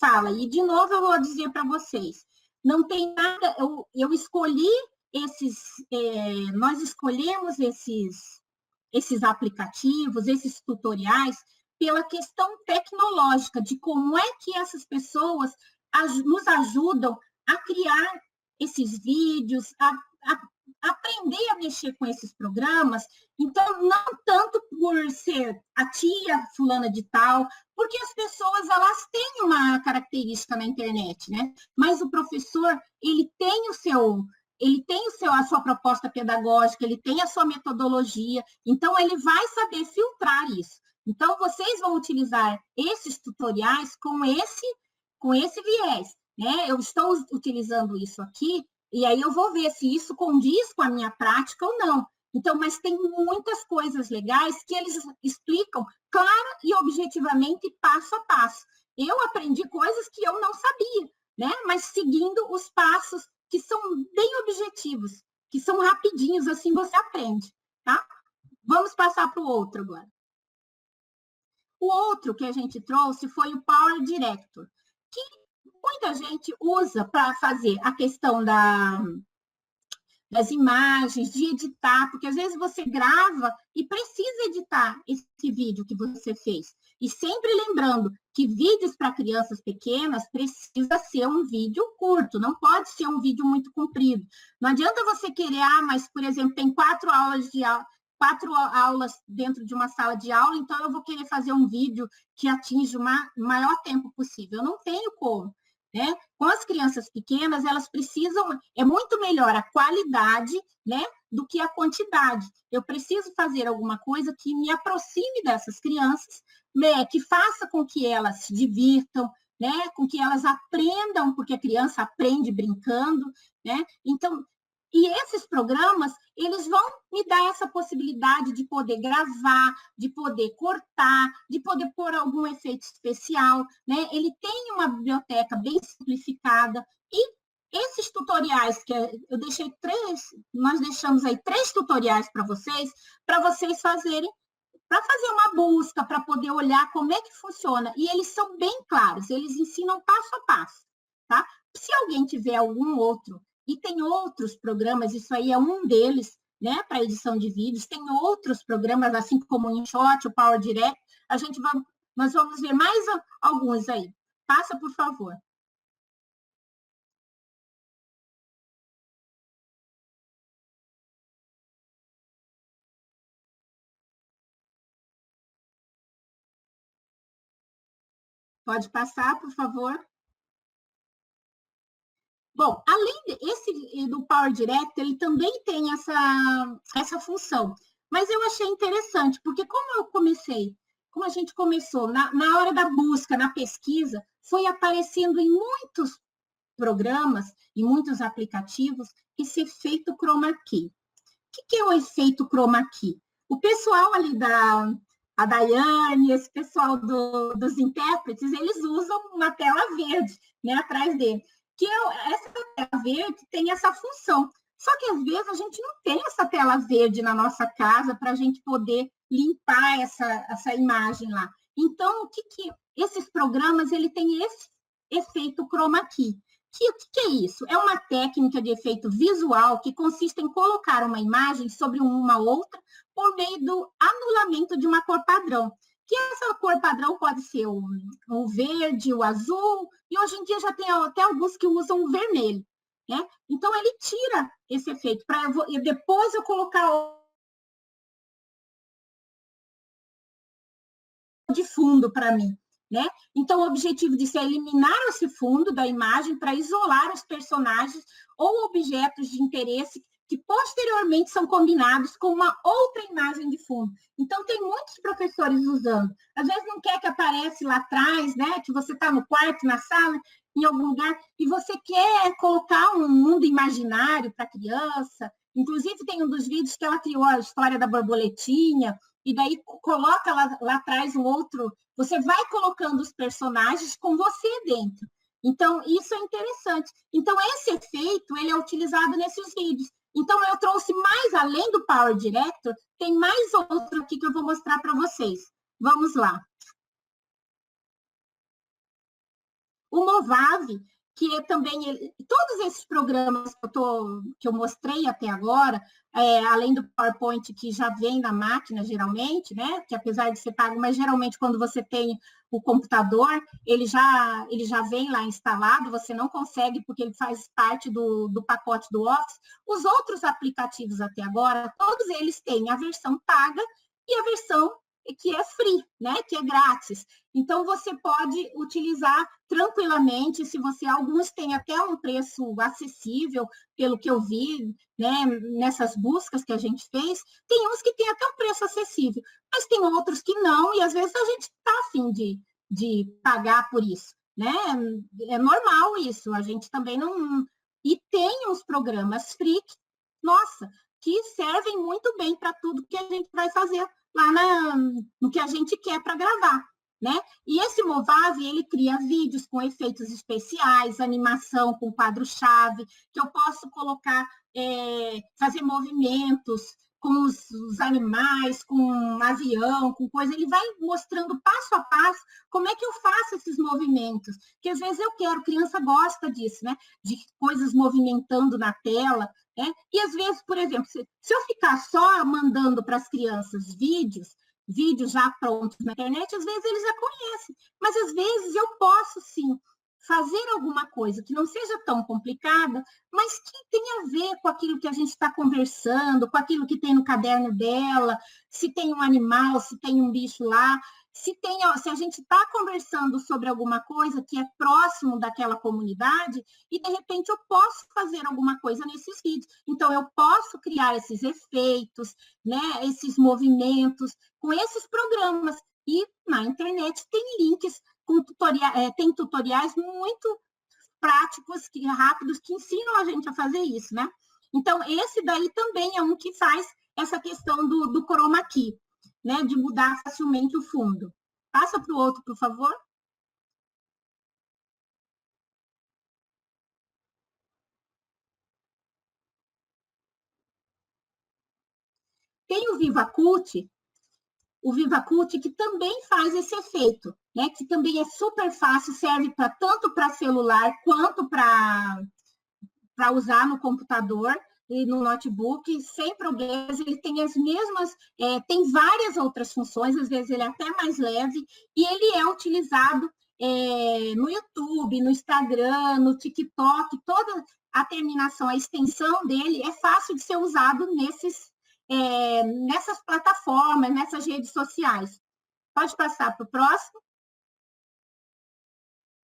fala, e de novo eu vou dizer para vocês, não tem nada, eu escolhi nós escolhemos esses aplicativos, esses tutoriais, pela questão tecnológica, de como é que essas pessoas nos ajudam a criar esses vídeos, a aprender a mexer com esses programas. Então, não tanto por ser a tia fulana de tal, porque as pessoas, elas têm uma característica na internet, né? Mas o professor, ele tem a sua proposta pedagógica, ele tem a sua metodologia, então ele vai saber filtrar isso. Então, vocês vão utilizar esses tutoriais com esse viés, né? Eu estou utilizando isso aqui, e aí eu vou ver se isso condiz com a minha prática ou não. Então, mas tem muitas coisas legais que eles explicam clara e objetivamente, passo a passo. Eu aprendi coisas que eu não sabia, né? Mas seguindo os passos que são bem objetivos, que são rapidinhos, assim você aprende, tá? Vamos passar para o outro agora. O outro que a gente trouxe foi o Power Director, que muita gente usa para fazer a questão das imagens, de editar, porque às vezes você grava e precisa editar esse vídeo que você fez. E sempre lembrando que vídeos para crianças pequenas precisa ser um vídeo curto, não pode ser um vídeo muito comprido. Não adianta você querer, mas, por exemplo, tem 4 aulas dentro de uma sala de aula, então eu vou querer fazer um vídeo que atinja o maior tempo possível. Eu não tenho como, né? Com as crianças pequenas, elas precisam, é muito melhor a qualidade, né, do que a quantidade. Eu preciso fazer alguma coisa que me aproxime dessas crianças, né, que faça com que elas se divirtam, né, com que elas aprendam, porque a criança aprende brincando, né? Então, e esses programas, eles vão me dar essa possibilidade de poder gravar, de poder cortar, de poder pôr algum efeito especial, né? Ele tem uma biblioteca bem simplificada e esses tutoriais, que eu deixei nós deixamos aí 3 tutoriais para vocês fazerem, para fazer uma busca, para poder olhar como é que funciona. E eles são bem claros, eles ensinam passo a passo, tá? Se alguém tiver algum outro, e tem outros programas, isso aí é um deles, né, para edição de vídeos, tem outros programas, assim como o InShot, o Power Direct, nós vamos ver mais alguns aí. Passa, por favor. Pode passar, por favor. Bom, além desse do Power Direct, ele também tem essa função. Mas eu achei interessante, porque como a gente começou, na hora da busca, na pesquisa, foi aparecendo em muitos programas, em muitos aplicativos, esse efeito chroma key. O que é o efeito chroma key? O pessoal ali a Daiane, esse pessoal dos intérpretes, eles usam uma tela verde, né, atrás dele. Essa tela verde tem essa função. Só que, às vezes, a gente não tem essa tela verde na nossa casa para a gente poder limpar essa imagem lá. Então, o que esses programas, ele tem esse efeito chroma key. O que é isso? É uma técnica de efeito visual que consiste em colocar uma imagem sobre uma outra por meio do anulamento de uma cor padrão. Que essa cor padrão pode ser o verde, o azul, e hoje em dia já tem até alguns que usam o vermelho, né? Então, ele tira esse efeito, para depois eu colocar de fundo para mim, né? Então, o objetivo disso é eliminar esse fundo da imagem para isolar os personagens ou objetos de interesse que posteriormente são combinados com uma outra imagem de fundo. Então, tem muitos professores usando. Às vezes não quer que apareça lá atrás, né? Que você está no quarto, na sala, em algum lugar, e você quer colocar um mundo imaginário para a criança. Inclusive, tem um dos vídeos que ela criou a história da borboletinha, e daí coloca lá atrás um outro... Você vai colocando os personagens com você dentro. Então, isso é interessante. Então, esse efeito, ele é utilizado nesses vídeos. Então, eu trouxe mais, além do Power Director, tem mais outro aqui que eu vou mostrar para vocês. Vamos lá. O Movavi, que é também... Todos esses programas que eu mostrei até agora, além do PowerPoint, que já vem na máquina, geralmente, né? Que apesar de ser pago, mas geralmente quando você tem o computador, ele já vem lá instalado, você não consegue, porque ele faz parte do pacote do Office. Os outros aplicativos até agora, todos eles têm a versão paga e a versão que é free, né? Que é grátis. Então, você pode utilizar tranquilamente, alguns têm até um preço acessível, pelo que eu vi, né, nessas buscas que a gente fez, tem uns que têm até um preço acessível, mas tem outros que não, e às vezes a gente está afim de pagar por isso, né? É normal isso, a gente também não... E tem uns programas free, nossa, que servem muito bem para tudo que a gente vai fazer lá no que a gente quer para gravar, né? E esse Movavi, ele cria vídeos com efeitos especiais, animação com quadro-chave, que eu posso colocar, fazer movimentos com os animais, com um avião, com coisa. Ele vai mostrando passo a passo como é que eu faço esses movimentos. Que às vezes criança gosta disso, né? De coisas movimentando na tela, né? E às vezes, por exemplo, se eu ficar só mandando para as crianças vídeos, vídeos já prontos na internet, às vezes eles já conhecem, mas às vezes eu posso, sim, fazer alguma coisa que não seja tão complicada, mas que tenha a ver com aquilo que a gente está conversando, com aquilo que tem no caderno dela, se tem um animal, se tem um bicho lá, se a gente está conversando sobre alguma coisa que é próximo daquela comunidade, e de repente eu posso fazer alguma coisa nesses vídeos. Então, eu posso criar esses efeitos, né, esses movimentos com esses programas. E na internet tem links com tem tutoriais muito práticos, rápidos, que ensinam a gente a fazer isso, né? Então, esse daí também é um que faz essa questão do chroma key, né? De mudar facilmente o fundo. Passa para o outro, por favor. Tem o VivaCult, que também faz esse efeito, né? Que também é super fácil, serve tanto para celular quanto para usar no computador e no notebook, sem problemas. Ele tem as mesmas, tem várias outras funções, às vezes ele é até mais leve, e ele é utilizado no YouTube, no Instagram, no TikTok, toda a terminação, a extensão dele é fácil de ser usado nessas plataformas, nessas redes sociais. Pode passar para o próximo.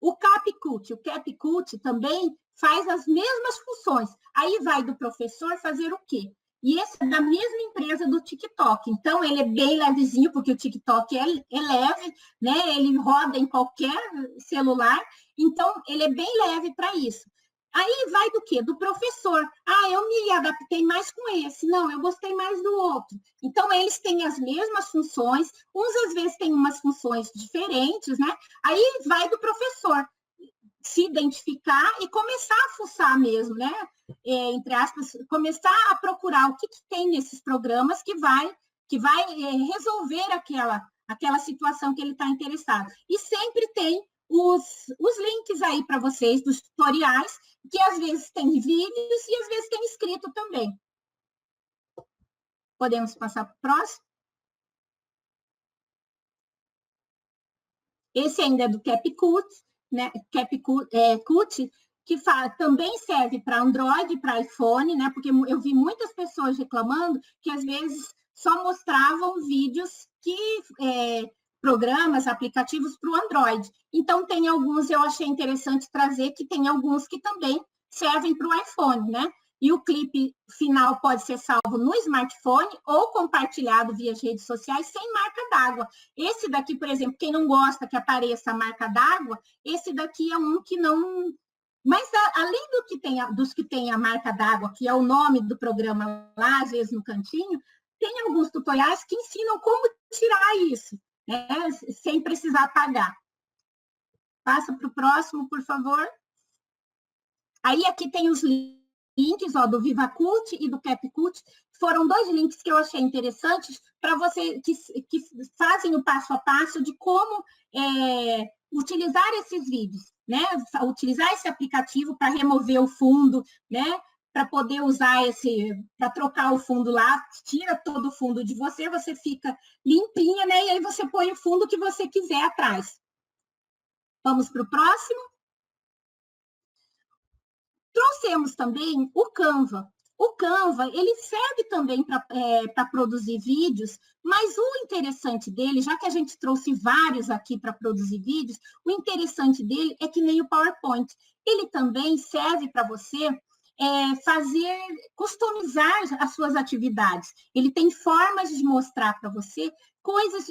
O CapCut também faz as mesmas funções. Aí vai do professor fazer o quê? E esse é da mesma empresa do TikTok. Então, ele é bem levezinho, porque o TikTok é leve, né? Ele roda em qualquer celular. Então, ele é bem leve para isso. Aí vai do quê? Do professor. Ah, eu me adaptei mais com esse. Não, eu gostei mais do outro. Então, eles têm as mesmas funções. Uns, às vezes, têm umas funções diferentes, né? Aí vai do professor se identificar e começar a fuçar mesmo, né? Entre aspas, começar a procurar o que tem nesses programas que vai resolver aquela situação que ele está interessado. E sempre tem os links aí para vocês, dos tutoriais, que às vezes tem vídeos e às vezes tem escrito também. Podemos passar para o próximo? Esse ainda é do CapCut, né? CapCut, que também serve para Android, para iPhone, né? Porque eu vi muitas pessoas reclamando que às vezes só mostravam vídeos programas, aplicativos para o Android. Então, tem alguns, eu achei interessante trazer, que tem alguns que também servem para o iPhone, né? E o clipe final pode ser salvo no smartphone ou compartilhado via redes sociais sem marca d'água. Esse daqui, por exemplo, quem não gosta que apareça a marca d'água, esse daqui é um que não... Mas, além dos que tem a marca d'água, que é o nome do programa lá, às vezes no cantinho, tem alguns tutoriais que ensinam como tirar isso, né, sem precisar apagar. Passa para o próximo, por favor. Aí, aqui tem os links do VivaCult e do CapCut. Foram 2 links que eu achei interessantes para você que fazem o passo a passo de como utilizar esses vídeos, né? Utilizar esse aplicativo para remover o fundo, né? Para poder usar para trocar o fundo lá, tira todo o fundo de você, você fica limpinha, né? E aí você põe o fundo que você quiser atrás. Vamos para o próximo. Trouxemos também o Canva. O Canva, ele serve também para produzir vídeos, mas o interessante dele, já que a gente trouxe vários aqui para produzir vídeos, o interessante dele é que nem o PowerPoint. Ele também serve para você customizar as suas atividades. Ele tem formas de mostrar para você coisas,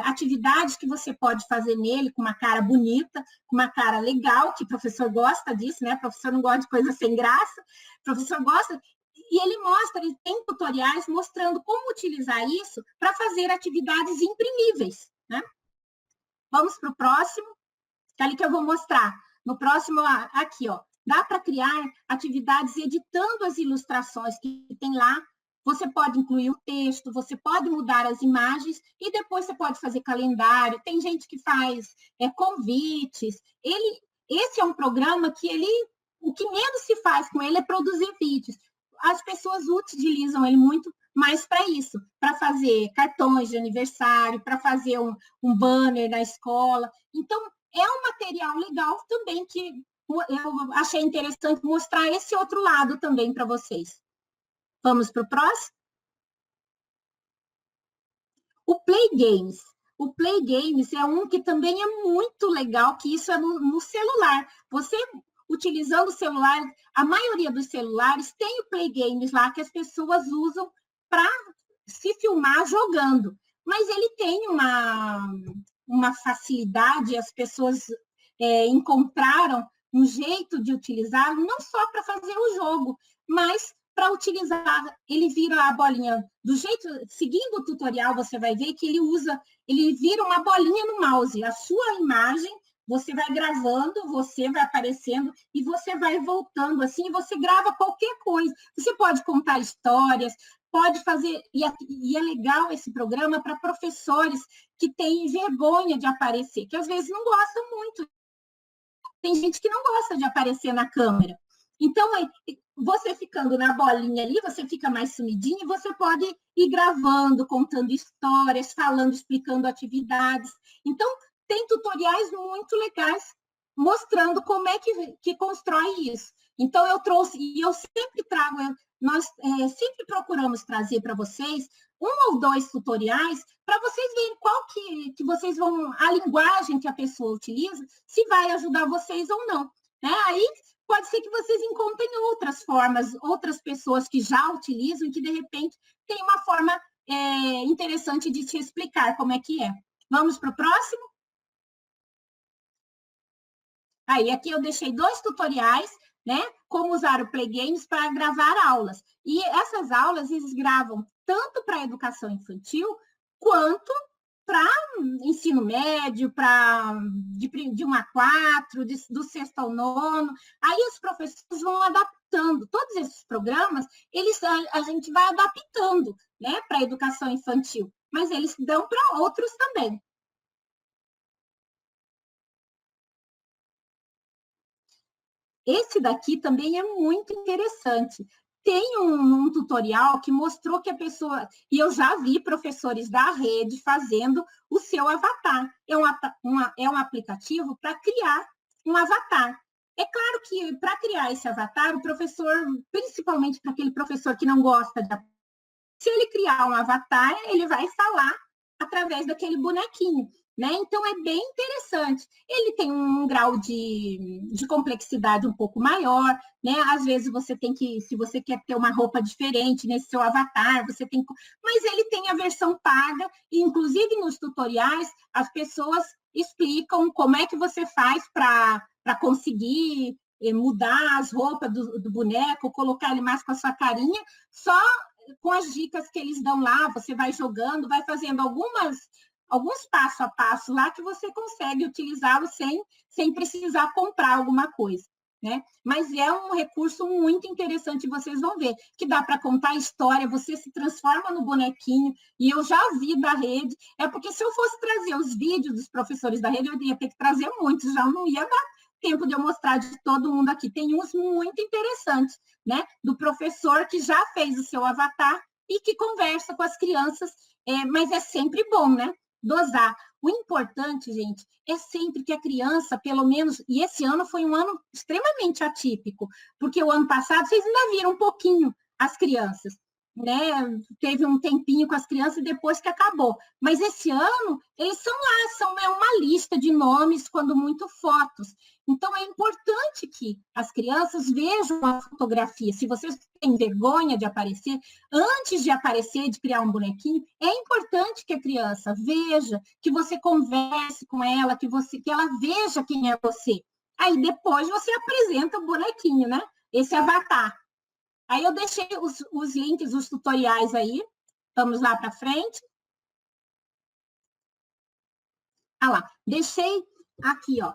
atividades que você pode fazer nele com uma cara bonita, com uma cara legal, que o professor gosta disso, né? O professor não gosta de coisa sem graça, o professor gosta, e ele tem tutoriais mostrando como utilizar isso para fazer atividades imprimíveis, né? Vamos para o próximo, que é ali que eu vou mostrar. No próximo, aqui, ó. Dá para criar atividades editando as ilustrações que tem lá. Você pode incluir o texto, você pode mudar as imagens e depois você pode fazer calendário. Tem gente que faz convites. Esse é um programa que o que menos se faz com ele é produzir vídeos. As pessoas utilizam ele muito mas para isso, para fazer cartões de aniversário, para fazer um banner na escola. Então, é um material legal também que eu achei interessante mostrar esse outro lado também para vocês. Vamos para o próximo? O Play Games. O Play Games é um que também é muito legal, que isso é no celular. Você, utilizando o celular, a maioria dos celulares tem o Play Games lá, que as pessoas usam para se filmar jogando. Mas ele tem uma facilidade, as pessoas encontraram um jeito de utilizá-lo, não só para fazer o jogo, mas para utilizar, ele vira a bolinha do jeito, seguindo o tutorial, você vai ver que ele vira uma bolinha no mouse, a sua imagem, você vai gravando, você vai aparecendo e você vai voltando assim, e você grava qualquer coisa. Você pode contar histórias, pode fazer, e é legal esse programa para professores que têm vergonha de aparecer, que às vezes não gostam muito. Tem gente que não gosta de aparecer na câmera. Então, você ficando na bolinha ali, você fica mais sumidinho e você pode ir gravando, contando histórias, falando, explicando atividades. Então, tem tutoriais muito legais mostrando como é que constrói isso. Então, eu trouxe, e eu sempre trago, nós sempre procuramos trazer para vocês 1 ou 2 tutoriais para vocês verem qual que vocês vão, a linguagem que a pessoa utiliza, se vai ajudar vocês ou não. Né? Aí, pode ser que vocês encontrem outras formas, outras pessoas que já utilizam e que, de repente, tem uma forma interessante de te explicar como é que é. Vamos para o próximo? Aí, aqui eu deixei 2 tutoriais, né? Como usar o Play Games para gravar aulas. E essas aulas, eles gravam tanto para a educação infantil, quanto para ensino médio, de 1 a 4, do 6º ao 9º. Aí os professores vão adaptando. Todos esses programas, a gente vai adaptando, né, para a educação infantil, mas eles dão para outros também. Esse daqui também é muito interessante. Tem um tutorial que mostrou que a pessoa... E eu já vi professores da rede fazendo o seu avatar. É um aplicativo para criar um avatar. É claro que, para criar esse avatar, o professor, principalmente para aquele professor que não gosta de... Se ele criar um avatar, ele vai falar através daquele bonequinho. Né? Então, é bem interessante. Ele tem um grau de complexidade um pouco maior, né? Às vezes você tem que, se você quer ter uma roupa diferente nesse seu avatar, você tem que... Mas ele tem a versão paga, e inclusive nos tutoriais, as pessoas explicam como é que você faz para conseguir mudar as roupas do boneco, colocar ele mais com a sua carinha, só com as dicas que eles dão lá, você vai jogando, vai fazendo alguns passo a passo lá que você consegue utilizá-lo sem precisar comprar alguma coisa, né? Mas é um recurso muito interessante, vocês vão ver, que dá para contar história, você se transforma no bonequinho, e eu já vi da rede, porque se eu fosse trazer os vídeos dos professores da rede, eu ia ter que trazer muitos, já não ia dar tempo de eu mostrar de todo mundo aqui. Tem uns muito interessantes, né? Do professor que já fez o seu avatar e que conversa com as crianças, mas é sempre bom, né? Dosar. O importante, gente, é sempre que a criança, pelo menos, e esse ano foi um ano extremamente atípico, porque o ano passado vocês ainda viram um pouquinho as crianças, né? Teve um tempinho com as crianças depois que acabou. Mas esse ano, eles são lá, é uma lista de nomes, quando muito fotos. Então, é importante que as crianças vejam a fotografia. Se vocês têm vergonha de aparecer, antes de aparecer, de criar um bonequinho, é importante que a criança veja, que você converse com ela, que ela veja quem é você. Aí, depois, você apresenta o bonequinho, né? Esse avatar. Aí eu deixei os links, os tutoriais aí. Vamos lá para frente. Ah lá, deixei aqui, ó.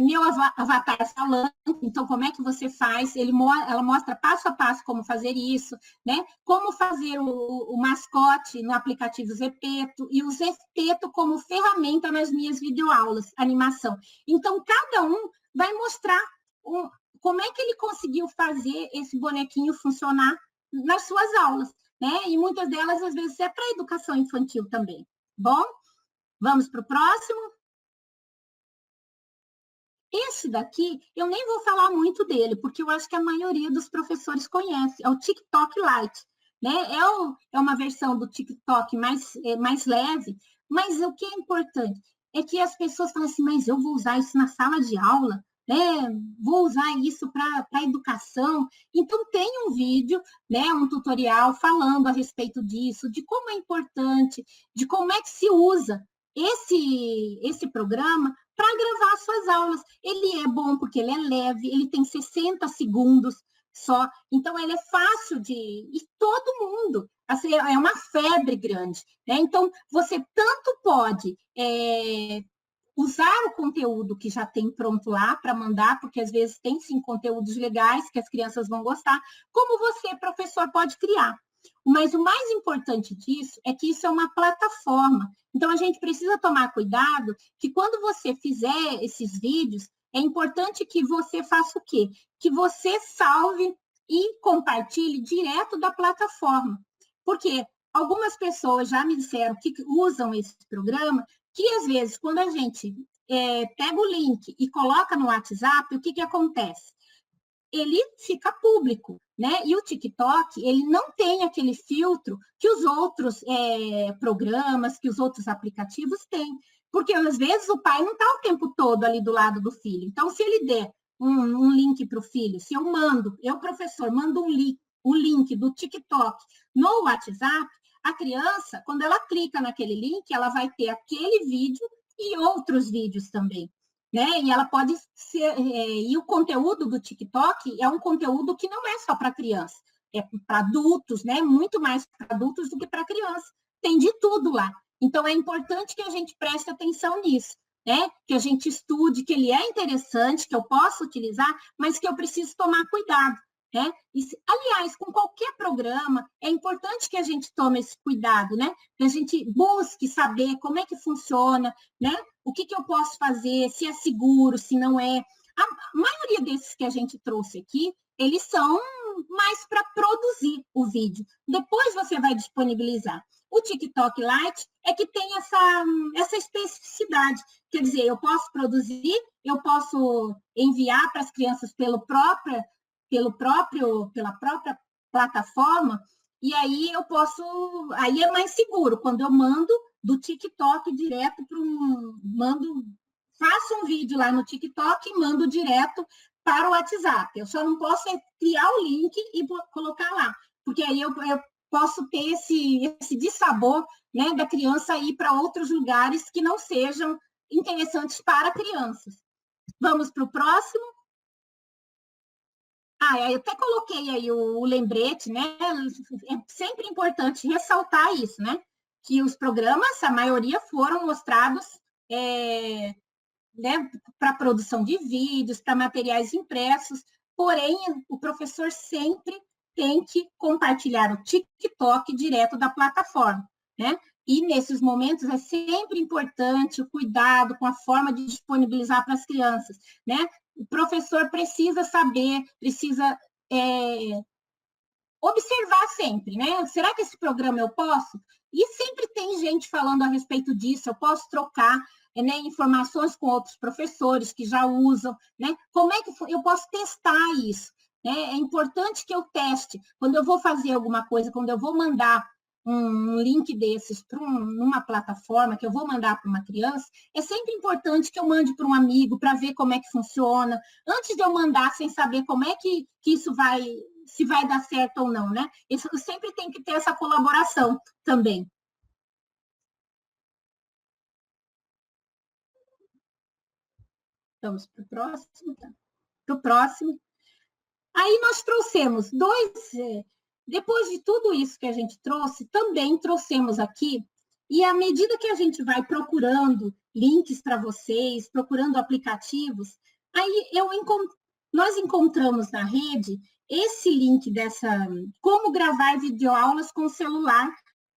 Meu avatar falando, então como é que você faz? Ela mostra passo a passo como fazer isso, né? Como fazer o mascote no aplicativo Zepeto, e o Zepeto como ferramenta nas minhas videoaulas, animação. Então, cada um vai mostrar como é que ele conseguiu fazer esse bonequinho funcionar nas suas aulas. né? E muitas delas, às vezes, é para educação infantil também. Bom, vamos para o próximo. Esse daqui, eu nem vou falar muito dele, porque eu acho que a maioria dos professores conhece, é o TikTok Lite, né? É uma versão do TikTok mais leve, mas o que é importante é que as pessoas falam assim, mas eu vou usar isso na sala de aula, né? Vou usar isso para a educação. Então, tem um vídeo, né? Um tutorial falando a respeito disso, de como é importante, de como é que se usa esse programa para gravar suas aulas. Ele é bom porque ele é leve, ele tem 60 segundos só, então ele é fácil de... E todo mundo, assim, é uma febre grande, né? Então, você tanto pode usar o conteúdo que já tem pronto lá para mandar, porque às vezes tem sim conteúdos legais que as crianças vão gostar, como você, professor, pode criar. Mas o mais importante disso é que isso é uma plataforma. Então, a gente precisa tomar cuidado que quando você fizer esses vídeos, é importante que você faça o quê? Que você salve e compartilhe direto da plataforma. Porque algumas pessoas já me disseram que usam esse programa, que às vezes, quando a gente pega o link e coloca no WhatsApp, o que acontece? Ele fica público, né? E o TikTok, ele não tem aquele filtro que os outros programas, que os outros aplicativos têm. Porque, às vezes, o pai não está o tempo todo ali do lado do filho. Então, se ele der um link para o filho, se eu, professor, mando um link do TikTok no WhatsApp, a criança, quando ela clica naquele link, ela vai ter aquele vídeo e outros vídeos também. Né? E ela pode ser, e o conteúdo do TikTok é um conteúdo que não é só para criança, é para adultos, né? Muito mais para adultos do que para criança. Tem de tudo lá. Então é importante que a gente preste atenção nisso, né? Que a gente estude, que ele é interessante, que eu posso utilizar, mas que eu preciso tomar cuidado. Né? E, aliás, com qualquer programa, é importante que a gente tome esse cuidado, né? Que a gente busque saber como é que funciona, né? O que eu posso fazer, se é seguro, se não é. A maioria desses que a gente trouxe aqui, eles são mais para produzir o vídeo. Depois você vai disponibilizar. O TikTok Lite é que tem essa especificidade. Quer dizer, eu posso produzir, eu posso enviar para as crianças pela própria plataforma, e aí aí é mais seguro, quando eu mando do TikTok direto faço um vídeo lá no TikTok e mando direto para o WhatsApp. Eu só não posso criar o link e colocar lá, porque aí eu posso ter esse dissabor, né, da criança ir para outros lugares que não sejam interessantes para crianças. Vamos para o próximo. Eu até coloquei aí o lembrete, né? É sempre importante ressaltar isso, né? Que os programas, a maioria foram mostrados né, para produção de vídeos, para materiais impressos, porém, o professor sempre tem que compartilhar o TikTok direto da plataforma, né? E nesses momentos é sempre importante o cuidado com a forma de disponibilizar para as crianças, né? O professor precisa saber, precisa observar sempre, né? Será que esse programa eu posso? E sempre tem gente falando a respeito disso, eu posso trocar né, informações com outros professores que já usam, né? Como é que eu posso testar isso? Né? É importante que eu teste. Quando eu vou fazer alguma coisa, quando eu vou mandar um link desses para numa plataforma que eu vou mandar para uma criança, é sempre importante que eu mande para um amigo para ver como é que funciona, antes de eu mandar sem saber como é que isso se vai dar certo ou não, né? Isso sempre tem que ter essa colaboração também. Vamos para o próximo. Para o próximo. Aí nós trouxemos depois de tudo isso que a gente trouxe, também trouxemos aqui, e à medida que a gente vai procurando links para vocês, procurando aplicativos, aí nós encontramos na rede esse link como gravar videoaulas com celular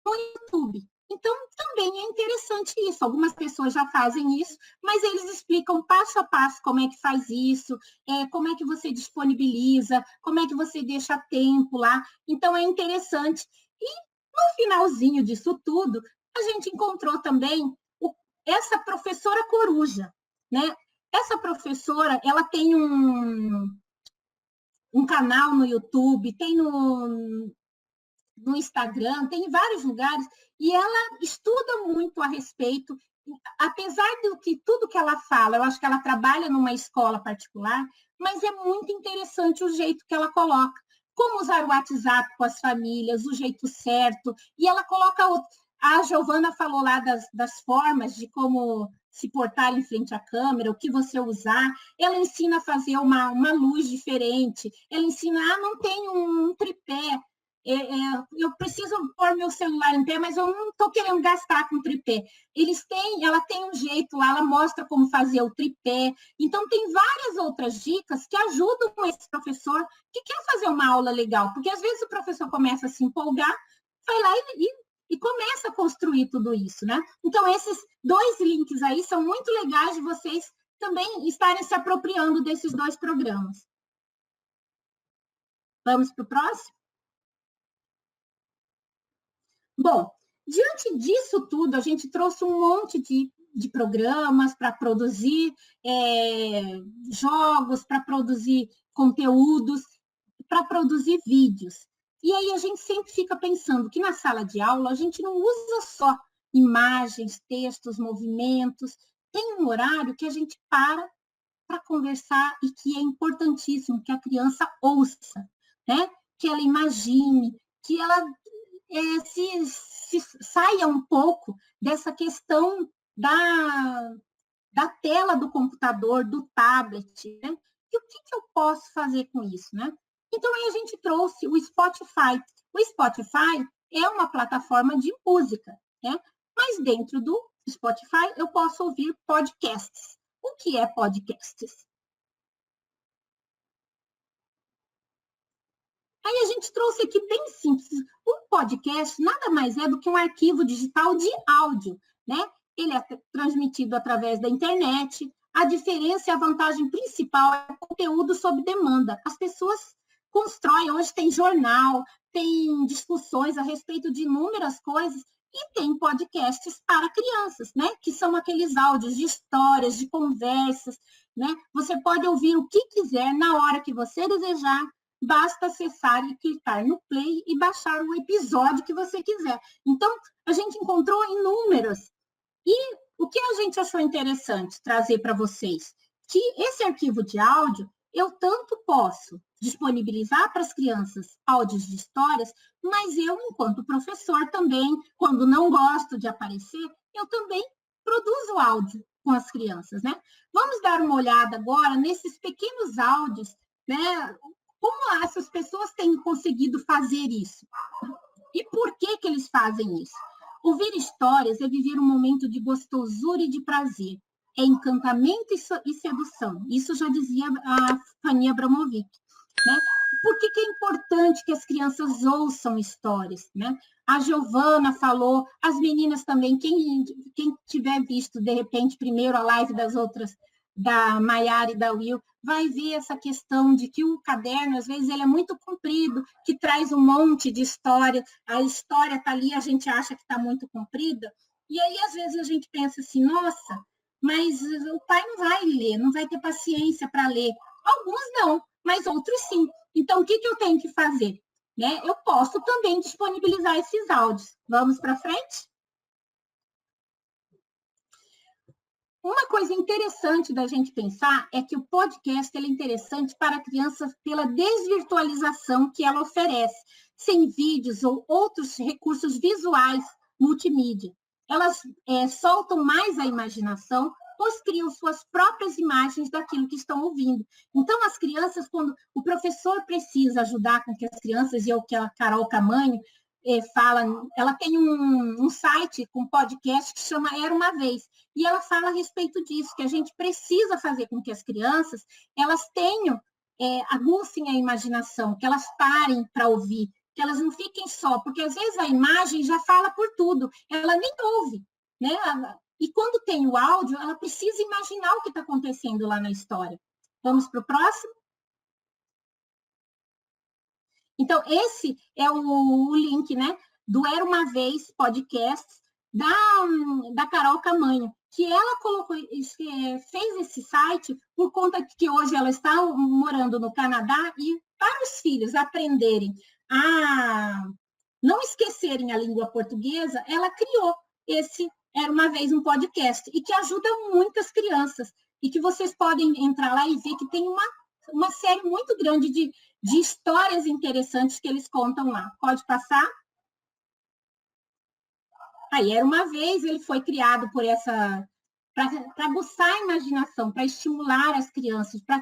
no YouTube. Então, também é interessante isso. Algumas pessoas já fazem isso, mas eles explicam passo a passo como é que faz isso, como é que você disponibiliza, como é que você deixa tempo lá. Então, é interessante. E No finalzinho disso tudo, a gente encontrou também essa professora coruja, né? Essa professora, ela tem um canal no YouTube, tem no Instagram, tem em vários lugares, e ela estuda muito a respeito, apesar do que tudo que ela fala, eu acho que ela trabalha numa escola particular, mas é muito interessante o jeito que ela coloca, como usar o WhatsApp com as famílias, o jeito certo, e ela coloca a Giovana falou lá das formas de como se portar em frente à câmera, o que você usar, ela ensina a fazer uma luz diferente, ela ensina, não tem um tripé, eu preciso pôr meu celular em pé, mas eu não estou querendo gastar com tripé. Ela tem um jeito lá, ela mostra como fazer o tripé. Então, tem várias outras dicas que ajudam esse professor que quer fazer uma aula legal, porque às vezes o professor começa a se empolgar, vai lá e começa a construir tudo isso, né? Então, esses 2 links aí são muito legais de vocês também estarem se apropriando desses 2 programas. Vamos para o próximo? Bom, diante disso tudo, a gente trouxe um monte de programas para produzir jogos, para produzir conteúdos, para produzir vídeos. E aí a gente sempre fica pensando que na sala de aula a gente não usa só imagens, textos, movimentos. Tem um horário que a gente para conversar e que é importantíssimo que a criança ouça, né? Que ela imagine, que ela se saia um pouco dessa questão da tela do computador, do tablet, né? E o que eu posso fazer com isso, né? Então, aí a gente trouxe o Spotify. O Spotify é uma plataforma de música, né? Mas dentro do Spotify eu posso ouvir podcasts. O que é podcasts? Aí a gente trouxe aqui bem simples. Um podcast nada mais é do que um arquivo digital de áudio, né? Ele é transmitido através da internet. A diferença e a vantagem principal é o conteúdo sob demanda. As pessoas constroem, hoje tem jornal, tem discussões a respeito de inúmeras coisas, e tem podcasts para crianças, né? Que são aqueles áudios de histórias, de conversas, né? Você pode ouvir o que quiser na hora que você desejar. Basta acessar e clicar no play e baixar o episódio que você quiser. Então, a gente encontrou inúmeras. E o que a gente achou interessante trazer para vocês? Que esse arquivo de áudio, eu tanto posso disponibilizar para as crianças áudios de histórias, mas eu, enquanto professor também, quando não gosto de aparecer, eu também produzo áudio com as crianças, né? Vamos dar uma olhada agora nesses pequenos áudios, né? Como essas pessoas têm conseguido fazer isso? E por que eles fazem isso? Ouvir histórias é viver um momento de gostosura e de prazer. É encantamento e sedução. Isso já dizia a Fanny Abramovic. Né? Por que é importante que as crianças ouçam histórias? Né? A Giovana falou, as meninas também, quem tiver visto, de repente, primeiro a live das outras, da Maiara e da Will, vai ver essa questão de que o caderno, às vezes, ele é muito comprido, que traz um monte de história, a história está ali, a gente acha que está muito comprida, e aí, às vezes, a gente pensa assim, nossa, mas o pai não vai ler, não vai ter paciência para ler. Alguns não, mas outros sim. Então, o que eu tenho que fazer? Né? Eu posso também disponibilizar esses áudios. Vamos para frente? Uma coisa interessante da gente pensar é que o podcast é interessante para a criança pela desvirtualização que ela oferece, sem vídeos ou outros recursos visuais multimídia. Elas soltam mais a imaginação, pois criam suas próprias imagens daquilo que estão ouvindo. Então, as crianças, quando o professor precisa ajudar com que as crianças, e é o que a Carol Camanho fala, ela tem um site com podcast que chama Era Uma Vez, e ela fala a respeito disso, que a gente precisa fazer com que as crianças, elas tenham, aguçem a imaginação, que elas parem para ouvir, que elas não fiquem só, porque às vezes a imagem já fala por tudo, ela nem ouve, né? E quando tem o áudio, ela precisa imaginar o que está acontecendo lá na história. Vamos para o próximo? Então, esse é o link, né, do Era Uma Vez podcast da Carol Camanho, que ela fez esse site por conta que hoje ela está morando no Canadá e para os filhos aprenderem a não esquecerem a língua portuguesa, ela criou esse Era Uma Vez um podcast, e que ajuda muitas crianças, e que vocês podem entrar lá e ver que tem uma série muito grande de histórias interessantes que eles contam lá. Pode passar? Aí, Era Uma Vez, ele foi criado para aguçar a imaginação, para estimular as crianças, para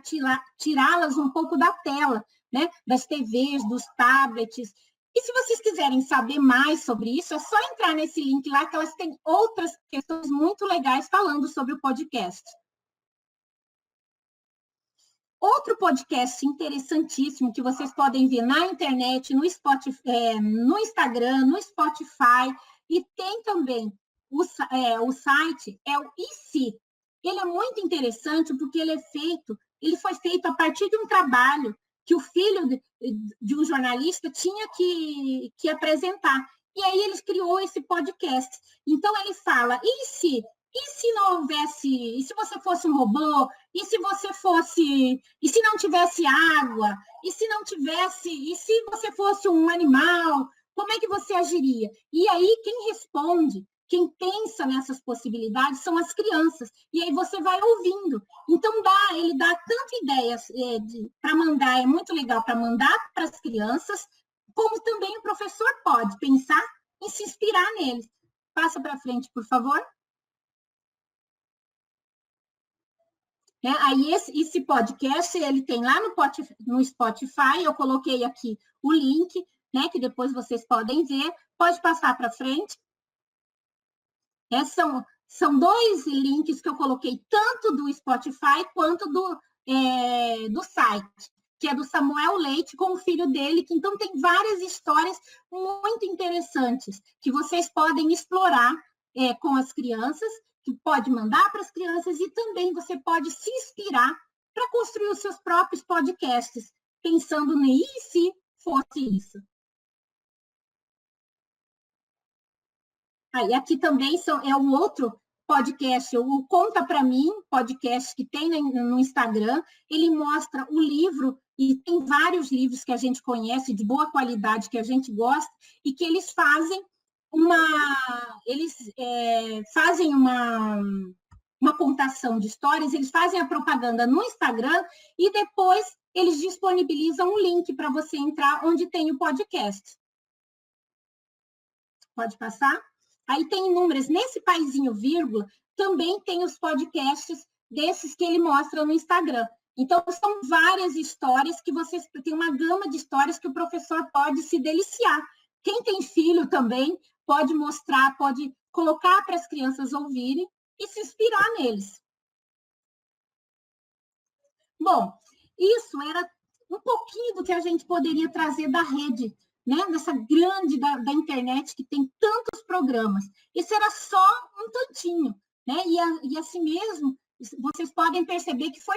tirá-las um pouco da tela, né? Das TVs, dos tablets. E se vocês quiserem saber mais sobre isso, é só entrar nesse link lá, que elas têm outras questões muito legais falando sobre o podcast. Outro podcast interessantíssimo que vocês podem ver na internet, no Spotify, no Instagram, no Spotify, e tem também o site, é o IC. Ele é muito interessante porque ele foi feito a partir de um trabalho que o filho de um jornalista tinha que apresentar. E aí ele criou esse podcast. Então ele fala, e se não houvesse, e se você fosse um robô, e se não tivesse água, e se você fosse um animal, como é que você agiria? E aí quem responde, quem pensa nessas possibilidades são as crianças. E aí você vai ouvindo. Então ele dá tantas ideias para mandar, é muito legal para mandar para as crianças, como também o professor pode pensar e se inspirar neles. Passa para frente, por favor. Aí esse podcast, ele tem lá no Spotify, eu coloquei aqui o link, né, que depois vocês podem ver. Pode passar para frente. São 2 links que eu coloquei, tanto do Spotify quanto do site, que é do Samuel Leite com o filho dele, que então tem várias histórias muito interessantes que vocês podem explorar com as crianças, que pode mandar para as crianças, e também você pode se inspirar para construir os seus próprios podcasts, pensando e se fosse isso. Aí aqui também é um outro podcast, o Conta Pra Mim, podcast que tem no Instagram. Ele mostra o livro, e tem vários livros que a gente conhece, de boa qualidade, que a gente gosta, e que eles fazem uma contação de histórias, eles fazem a propaganda no Instagram, e depois eles disponibilizam um link para você entrar onde tem o podcast. Pode passar? Aí tem números, nesse paizinho vírgula, também tem os podcasts desses que ele mostra no Instagram. Então, são várias histórias que vocês tem uma gama de histórias que o professor pode se deliciar. Quem tem filho também pode mostrar, pode colocar para as crianças ouvirem e se inspirar neles. Bom, isso era um pouquinho do que a gente poderia trazer da rede, né? Nessa grande da internet que tem tantos programas. Isso era só um tantinho, né? E assim mesmo, vocês podem perceber que foi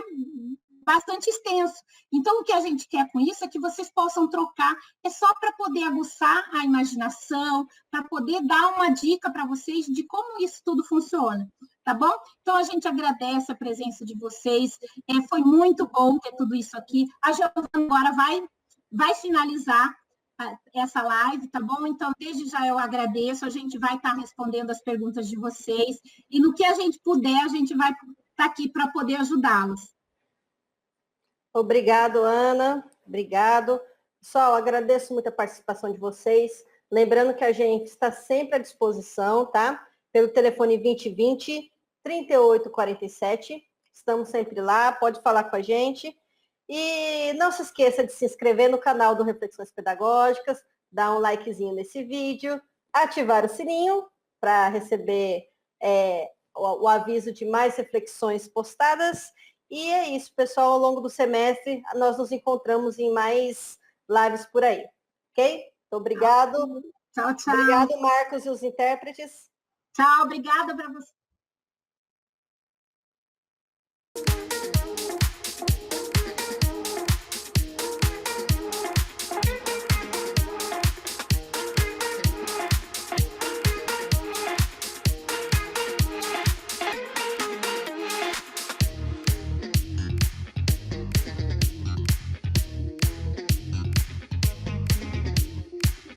bastante extenso. Então, o que a gente quer com isso é que vocês possam trocar, é só para poder aguçar a imaginação, para poder dar uma dica para vocês de como isso tudo funciona, tá bom? Então, a gente agradece a presença de vocês, foi muito bom ter tudo isso aqui. A Giovana agora vai finalizar essa live, tá bom? Então, desde já eu agradeço, a gente vai estar respondendo as perguntas de vocês, e no que a gente puder, a gente vai estar aqui para poder ajudá-los. Obrigado, Ana. Obrigado. Pessoal, agradeço muito a participação de vocês. Lembrando que a gente está sempre à disposição, tá? Pelo telefone 2020 3847. Estamos sempre lá, pode falar com a gente. E não se esqueça de se inscrever no canal do Reflexões Pedagógicas, dar um likezinho nesse vídeo, ativar o sininho para receber o aviso de mais reflexões postadas. E é isso, pessoal. Ao longo do semestre, nós nos encontramos em mais lives por aí. Ok? Então, obrigado. Tchau, tchau. Obrigado, Marcos e os intérpretes. Tchau, obrigada para você.